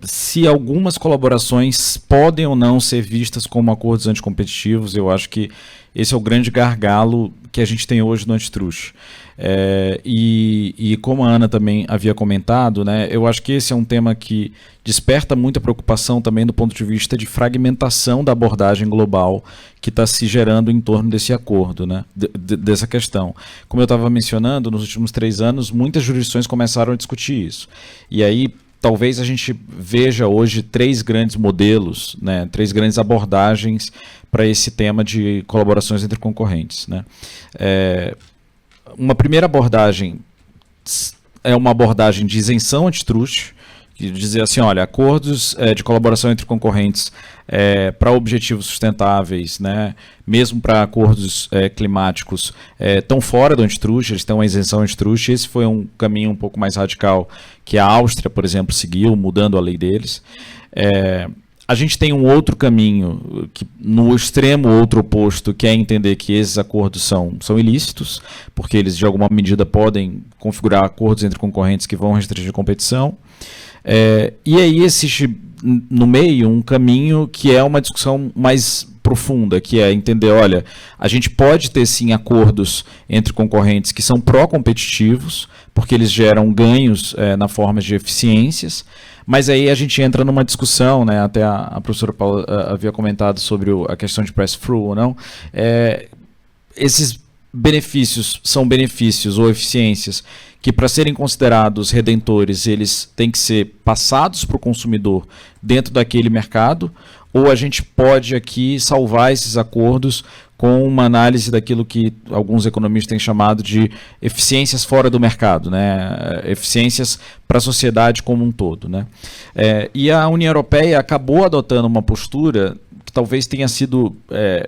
se algumas colaborações podem ou não ser vistas como acordos anticompetitivos. Eu acho que esse é o grande gargalo que a gente tem hoje no antitruste. E como a Ana também havia comentado, né, eu acho que esse é um tema que desperta muita preocupação também do ponto de vista de fragmentação da abordagem global que está se gerando em torno desse acordo, né, dessa questão. Como eu estava mencionando, nos últimos 3 anos, muitas jurisdições começaram a discutir isso. E aí, talvez a gente veja hoje 3 grandes modelos, né, 3 grandes abordagens para esse tema de colaborações entre concorrentes, né. Uma primeira abordagem é uma abordagem de isenção antitruste, que dizer assim, olha, acordos de colaboração entre concorrentes para objetivos sustentáveis, né, mesmo para acordos climáticos, estão fora do antitruste, eles têm uma isenção antitruste. Esse foi um caminho um pouco mais radical que a Áustria, por exemplo, seguiu, mudando a lei deles. A gente tem um outro caminho, que, no extremo outro oposto, que é entender que esses acordos são ilícitos, porque eles, de alguma medida, podem configurar acordos entre concorrentes que vão restringir a competição. E aí existe, no meio, um caminho que é uma discussão mais profunda, que é entender, olha, a gente pode ter, sim, acordos entre concorrentes que são pró-competitivos, porque eles geram ganhos na forma de eficiências, mas aí a gente entra numa discussão, né, até a professora Paula havia comentado sobre a questão de pass-through ou não. Esses benefícios são benefícios ou eficiências que, para serem considerados redentores, eles têm que ser passados para o consumidor dentro daquele mercado, ou a gente pode aqui salvar esses acordos com uma análise daquilo que alguns economistas têm chamado de eficiências fora do mercado, né? Eficiências para a sociedade como um todo, né? E a União Europeia acabou adotando uma postura que talvez tenha sido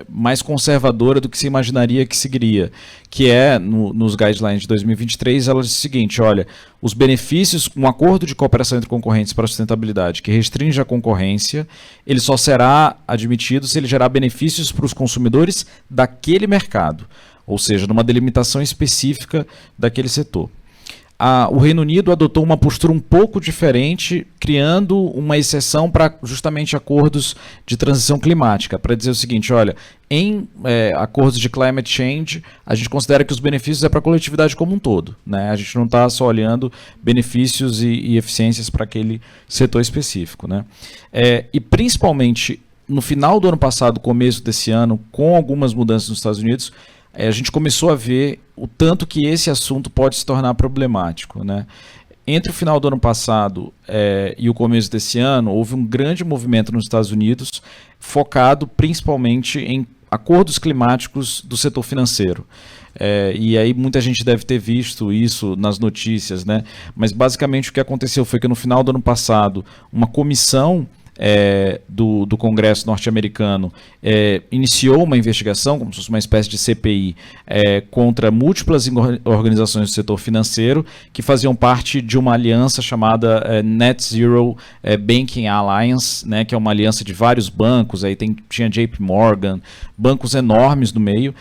mais conservadora do que se imaginaria que seguiria, que é, nos guidelines de 2023, ela diz o seguinte, olha, os benefícios, um acordo de cooperação entre concorrentes para a sustentabilidade que restringe a concorrência, ele só será admitido se ele gerar benefícios para os consumidores daquele mercado, ou seja, numa delimitação específica daquele setor. O Reino Unido adotou uma postura um pouco diferente, criando uma exceção para justamente acordos de transição climática, para dizer o seguinte, olha, em acordos de climate change, a gente considera que os benefícios é para a coletividade como um todo, né? A gente não está só olhando benefícios e eficiências para aquele setor específico, né? E principalmente no final do ano passado, começo desse ano, com algumas mudanças nos Estados Unidos, a gente começou a ver o tanto que esse assunto pode se tornar problemático, né? Entre o final do ano passado e o começo desse ano, houve um grande movimento nos Estados Unidos focado principalmente em acordos climáticos do setor financeiro. E aí muita gente deve ter visto isso nas notícias, né? Mas basicamente o que aconteceu foi que no final do ano passado, uma comissão do Congresso norte-americano iniciou uma investigação, como se fosse uma espécie de CPI, contra múltiplas organizações do setor financeiro que faziam parte de uma aliança chamada Net Zero Banking Alliance, né, que é uma aliança de vários bancos, aí tinha JP Morgan, bancos enormes no meio,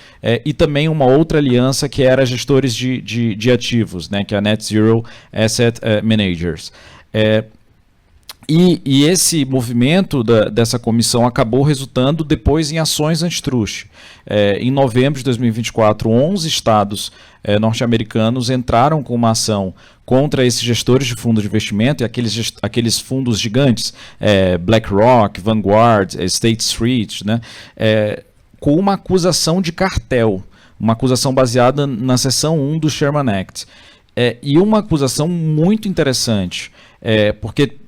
e também uma outra aliança que era gestores de ativos, né, que é a Net Zero Asset Managers. E esse movimento dessa comissão acabou resultando depois em ações antitruste. Em novembro de 2024, 11 estados norte-americanos entraram com uma ação contra esses gestores de fundos de investimento e aqueles fundos gigantes, BlackRock, Vanguard, State Street, né, com uma acusação de cartel, uma acusação baseada na seção 1 do Sherman Act. E uma acusação muito interessante, porque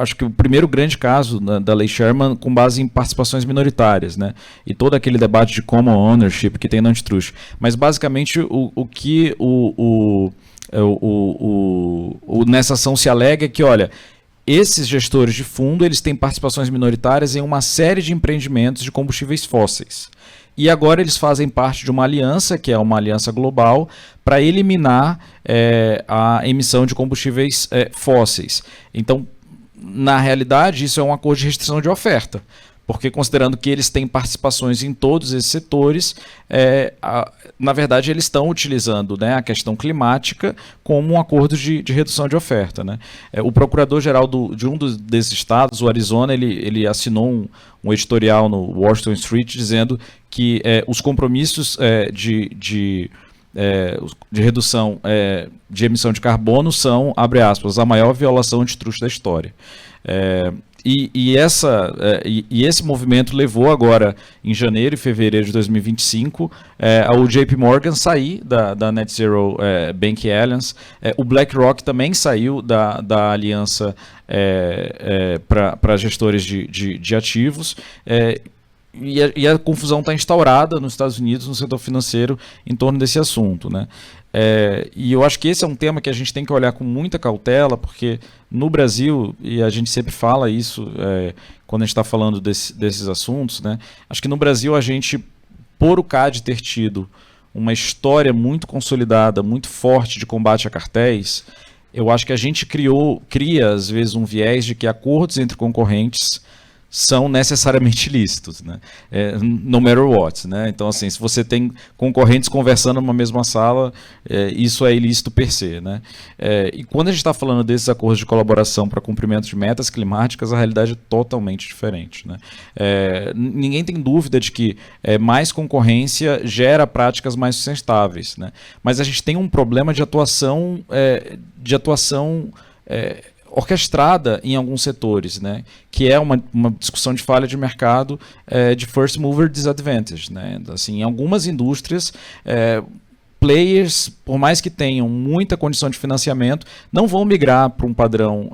acho que o primeiro grande caso da Lei Sherman com base em participações minoritárias, né? E todo aquele debate de common ownership que tem no antitrust. Mas basicamente o que nessa ação se alega é que, olha, esses gestores de fundo eles têm participações minoritárias em uma série de empreendimentos de combustíveis fósseis. E agora eles fazem parte de uma aliança, que é uma aliança global, para eliminar a emissão de combustíveis fósseis. Então, na realidade, isso é um acordo de restrição de oferta, porque considerando que eles têm participações em todos esses setores, na verdade eles estão utilizando, né, a questão climática como um acordo de redução de oferta, né? O procurador-geral de um desses estados, o Arizona, ele assinou um editorial no Washington Street dizendo que os compromissos de redução de emissão de carbono são, abre aspas, a maior violação antitruste da história. E esse movimento levou agora, em janeiro e fevereiro de 2025, ao JP Morgan sair da Net Zero Banking Alliance. O BlackRock também saiu da aliança para gestores de ativos. E a confusão está instaurada nos Estados Unidos, no setor financeiro, em torno desse assunto, né? E eu acho que esse é um tema que a gente tem que olhar com muita cautela, porque no Brasil, e a gente sempre fala isso quando a gente está falando desses assuntos, né? Acho que no Brasil a gente, por o CAD ter tido uma história muito consolidada, muito forte de combate a cartéis, eu acho que a gente cria às vezes um viés de que acordos entre concorrentes são necessariamente ilícitos, né? No matter what, né? Então, assim, se você tem concorrentes conversando numa mesma sala, isso é ilícito per se, né? E quando a gente está falando desses acordos de colaboração para cumprimento de metas climáticas, a realidade é totalmente diferente, né? Ninguém tem dúvida de que mais concorrência gera práticas mais sustentáveis, né? Mas a gente tem um problema de atuação orquestrada em alguns setores, né? Que é uma discussão de falha de mercado de first mover disadvantage, né? Assim, em algumas indústrias, players, por mais que tenham muita condição de financiamento, não vão migrar para um padrão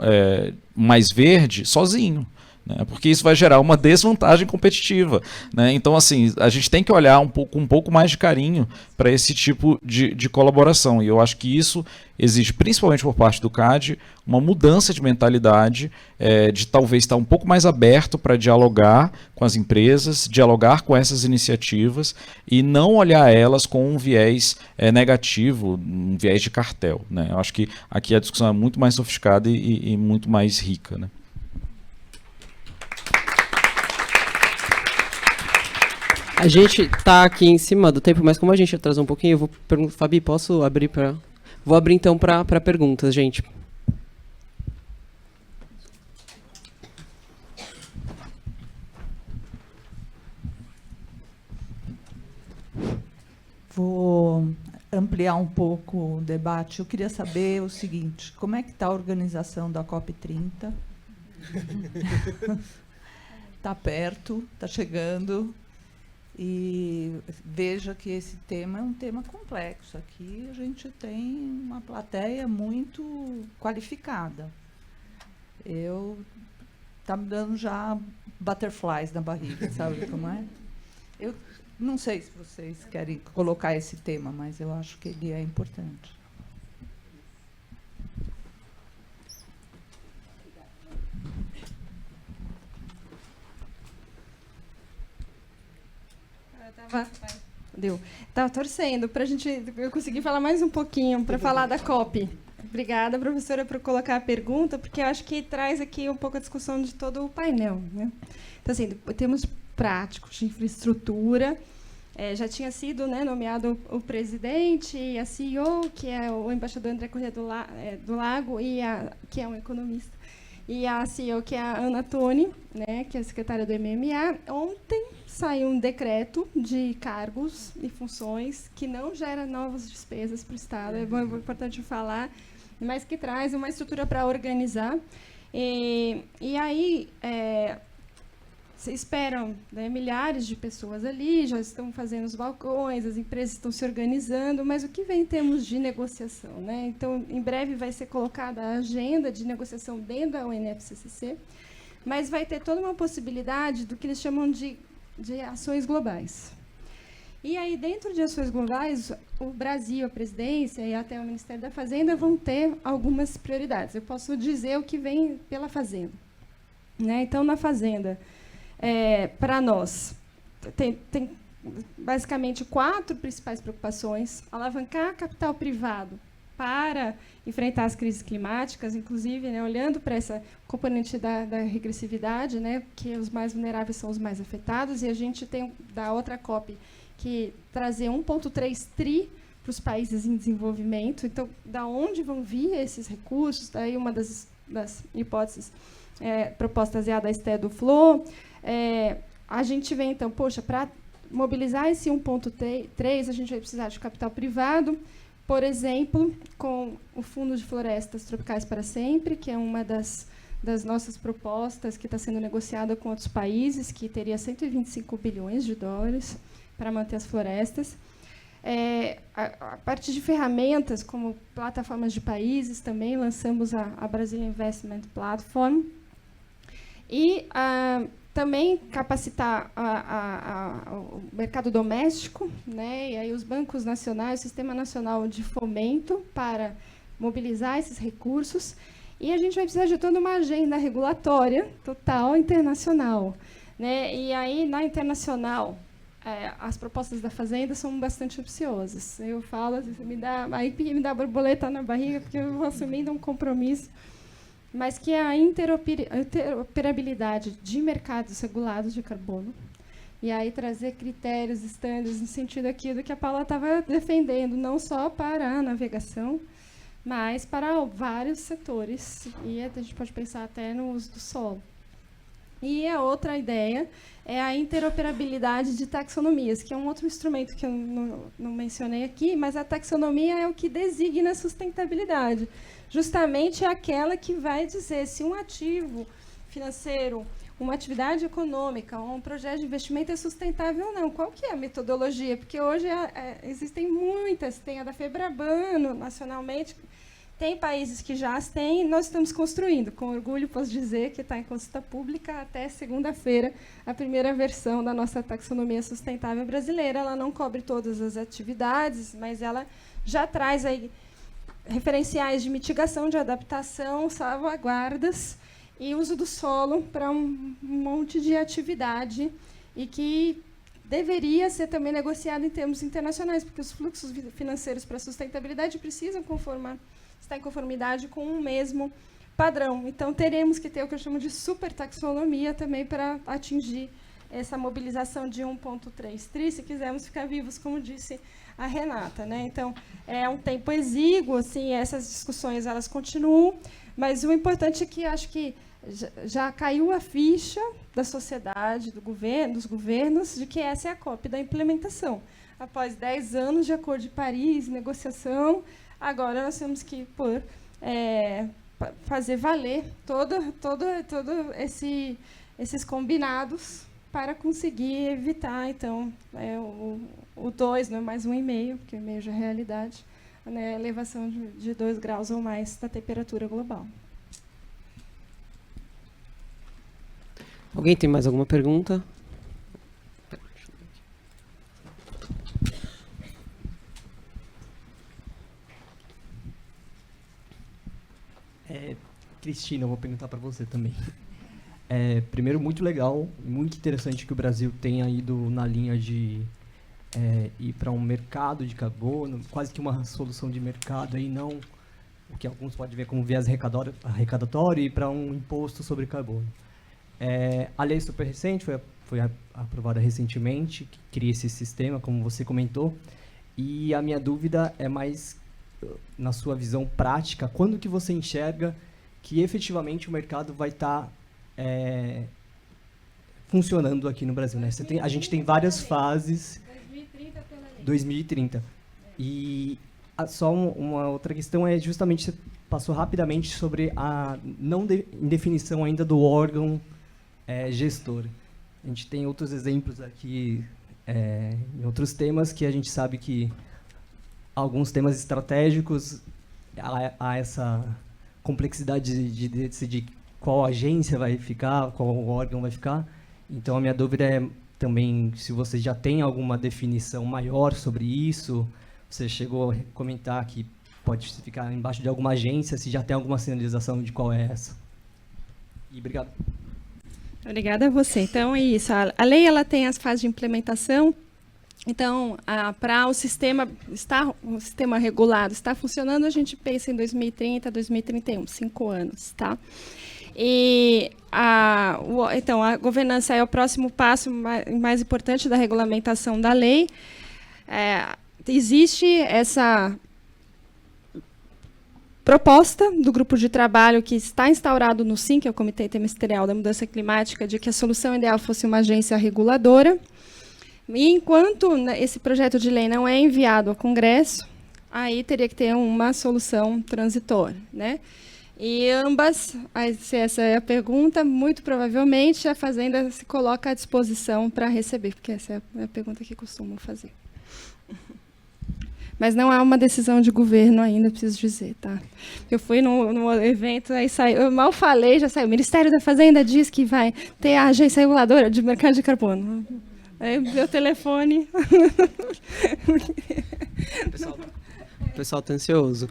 mais verde sozinho, né? Porque isso vai gerar uma desvantagem competitiva, né? Então, assim, a gente tem que olhar um pouco mais de carinho para esse tipo de colaboração. E eu acho que isso exige, principalmente por parte do CAD, uma mudança de mentalidade, de talvez estar um pouco mais aberto para dialogar com as empresas, dialogar com essas iniciativas e não olhar elas com um viés negativo, um viés de cartel, né? Eu acho que aqui a discussão é muito mais sofisticada e muito mais rica, né? A gente tá aqui em cima do tempo, mas como a gente atrasou um pouquinho, eu vou perguntar, Fabi, posso abrir para... Vou abrir então para perguntas, gente. Vou ampliar um pouco o debate. Eu queria saber o seguinte, como é que está a organização da COP30? Está perto, está chegando. E veja que esse tema é um tema complexo. Aqui a gente tem uma plateia muito qualificada. Está me dando já butterflies na barriga, sabe como é? Eu não sei se vocês querem colocar esse tema, mas eu acho que ele é importante. Estava torcendo para eu conseguir falar mais um pouquinho para falar da COP. Obrigada, professora, por colocar a pergunta, porque eu acho que traz aqui um pouco a discussão de todo o painel, né? Então, assim, temos práticos de infraestrutura. Já tinha sido, né, nomeado o presidente e a CEO, que é o embaixador André Corrêa do Lago, que é um economista, e a CEO, que é a Ana Toni, né, que é a secretária do MMA. Ontem saiu um decreto de cargos e funções que não gera novas despesas para o Estado, é importante falar, mas que traz uma estrutura para organizar. E aí, se esperam, né, milhares de pessoas ali, já estão fazendo os balcões, as empresas estão se organizando, mas o que vem em termos de negociação, né? Então, em breve vai ser colocada a agenda de negociação dentro da UNFCCC, mas vai ter toda uma possibilidade do que eles chamam de ações globais. E aí, dentro de ações globais, o Brasil, a presidência e até o Ministério da Fazenda vão ter algumas prioridades. Eu posso dizer o que vem pela Fazenda, né? Então, na Fazenda, para nós, tem basicamente 4 principais preocupações: alavancar capital privado para enfrentar as crises climáticas, inclusive, né, olhando para essa componente da regressividade, né, que os mais vulneráveis são os mais afetados, e a gente tem, da outra COP, que trazer 1,3 tri para os países em desenvolvimento. Então, da onde vão vir esses recursos? Daí uma das hipóteses propostas é a da Esté do Flor. A gente vê, então, poxa, para mobilizar esse 1,3, a gente vai precisar de capital privado, por exemplo, com o Fundo de Florestas Tropicais para Sempre, que é uma das nossas propostas que está sendo negociada com outros países, que teria 125 bilhões de dólares para manter as florestas. A parte de ferramentas, como plataformas de países, também lançamos a Brazil Investment Platform. E também capacitar o mercado doméstico, né, e aí os bancos nacionais, o Sistema Nacional de Fomento, para mobilizar esses recursos. E a gente vai precisar de toda uma agenda regulatória total internacional, né? E aí, na internacional, as propostas da Fazenda são bastante ambiciosas. Eu falo, me dá borboleta na barriga, porque eu vou assumindo um compromisso mas que é a interoperabilidade de mercados regulados de carbono, e aí trazer critérios, estándares, no sentido aqui do que a Paula estava defendendo, não só para a navegação, mas para vários setores, e a gente pode pensar até no uso do solo. E a outra ideia é a interoperabilidade de taxonomias, que é um outro instrumento que eu não mencionei aqui, mas a taxonomia é o que designa a sustentabilidade. Justamente é aquela que vai dizer se um ativo financeiro, uma atividade econômica, ou um projeto de investimento é sustentável ou não. Qual que é a metodologia? Porque hoje existem muitas, tem a da Febraban, nacionalmente, tem países que já as têm, nós estamos construindo. Com orgulho, posso dizer que está em consulta pública até segunda-feira a primeira versão da nossa taxonomia sustentável brasileira. Ela não cobre todas as atividades, mas ela já traz aí referenciais de mitigação, de adaptação, salvaguardas e uso do solo para um monte de atividade e que deveria ser também negociado em termos internacionais, porque os fluxos financeiros para a sustentabilidade precisam estar em conformidade com um mesmo padrão. Então, teremos que ter o que eu chamo de super taxonomia também para atingir essa mobilização de 1,3 tri, se quisermos ficar vivos, como disse a Renata, né? Então, é um tempo exíguo, assim, essas discussões elas continuam, mas o importante é que acho que já caiu a ficha da sociedade, dos governos, de que essa é a cópia da implementação. Após 10 anos de Acordo de Paris, negociação, agora nós temos que fazer valer todo esses combinados para conseguir evitar, então, o 2, não é mais 1,5, porque 1,5 já é realidade, né, a elevação de 2 graus ou mais da temperatura global. Alguém tem mais alguma pergunta? Cristina, eu vou perguntar para você também. Primeiro, muito legal, muito interessante que o Brasil tenha ido na linha de ir para um mercado de carbono, quase que uma solução de mercado, aí não o que alguns podem ver como viés arrecadatório, e para um imposto sobre carbono. A lei super recente, foi aprovada recentemente, que cria esse sistema, como você comentou, e a minha dúvida é mais na sua visão prática, quando que você enxerga que efetivamente o mercado vai estar funcionando aqui no Brasil, né? A gente tem várias fases. 2030 pela lei. 2030. E só uma outra questão é justamente, você passou rapidamente sobre a indefinição ainda do órgão gestor. A gente tem outros exemplos aqui em outros temas que a gente sabe que alguns temas estratégicos há essa complexidade de decidir qual agência vai ficar, qual órgão vai ficar. Então, a minha dúvida é também se você já tem alguma definição maior sobre isso. Você chegou a comentar que pode ficar embaixo de alguma agência, se já tem alguma sinalização de qual é essa. E obrigado. Obrigada a você. Então, é isso. A lei ela tem as fases de implementação. Então, para o sistema regulado estar funcionando, a gente pensa em 2030, 2031, 5 anos, tá? E então, a governança é o próximo passo mais importante da regulamentação da lei. Existe essa proposta do grupo de trabalho que está instaurado no CIM, que é o Comitê Interministerial da Mudança Climática, de que a solução ideal fosse uma agência reguladora. E enquanto esse projeto de lei não é enviado ao Congresso, aí teria que ter uma solução transitória, né? E ambas, se essa é a pergunta, muito provavelmente a Fazenda se coloca à disposição para receber, porque essa é a pergunta que costumam fazer. Mas não há uma decisão de governo ainda, preciso dizer, tá? Eu fui num evento, aí saiu, eu mal falei, já saiu. O Ministério da Fazenda diz que vai ter a agência reguladora de mercado de carbono. Aí meu telefone. O pessoal está ansioso.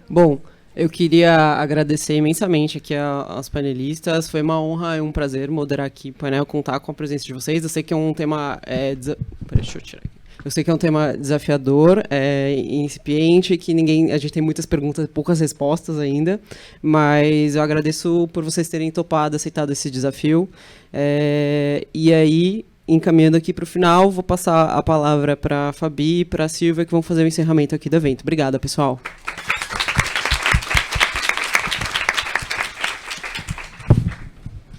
Bom, eu queria agradecer imensamente aqui aos panelistas. Foi uma honra e um prazer moderar aqui o painel, contar com a presença de vocês. Eu sei que é um tema... Peraí, deixa eu tirar aqui. Eu sei que é um tema desafiador, incipiente, que a gente tem muitas perguntas e poucas respostas ainda, mas eu agradeço por vocês terem topado, aceitado esse desafio. E aí, encaminhando aqui para o final, vou passar a palavra para a Fabi e para a Silvia, que vão fazer o encerramento aqui do evento. Obrigada, pessoal.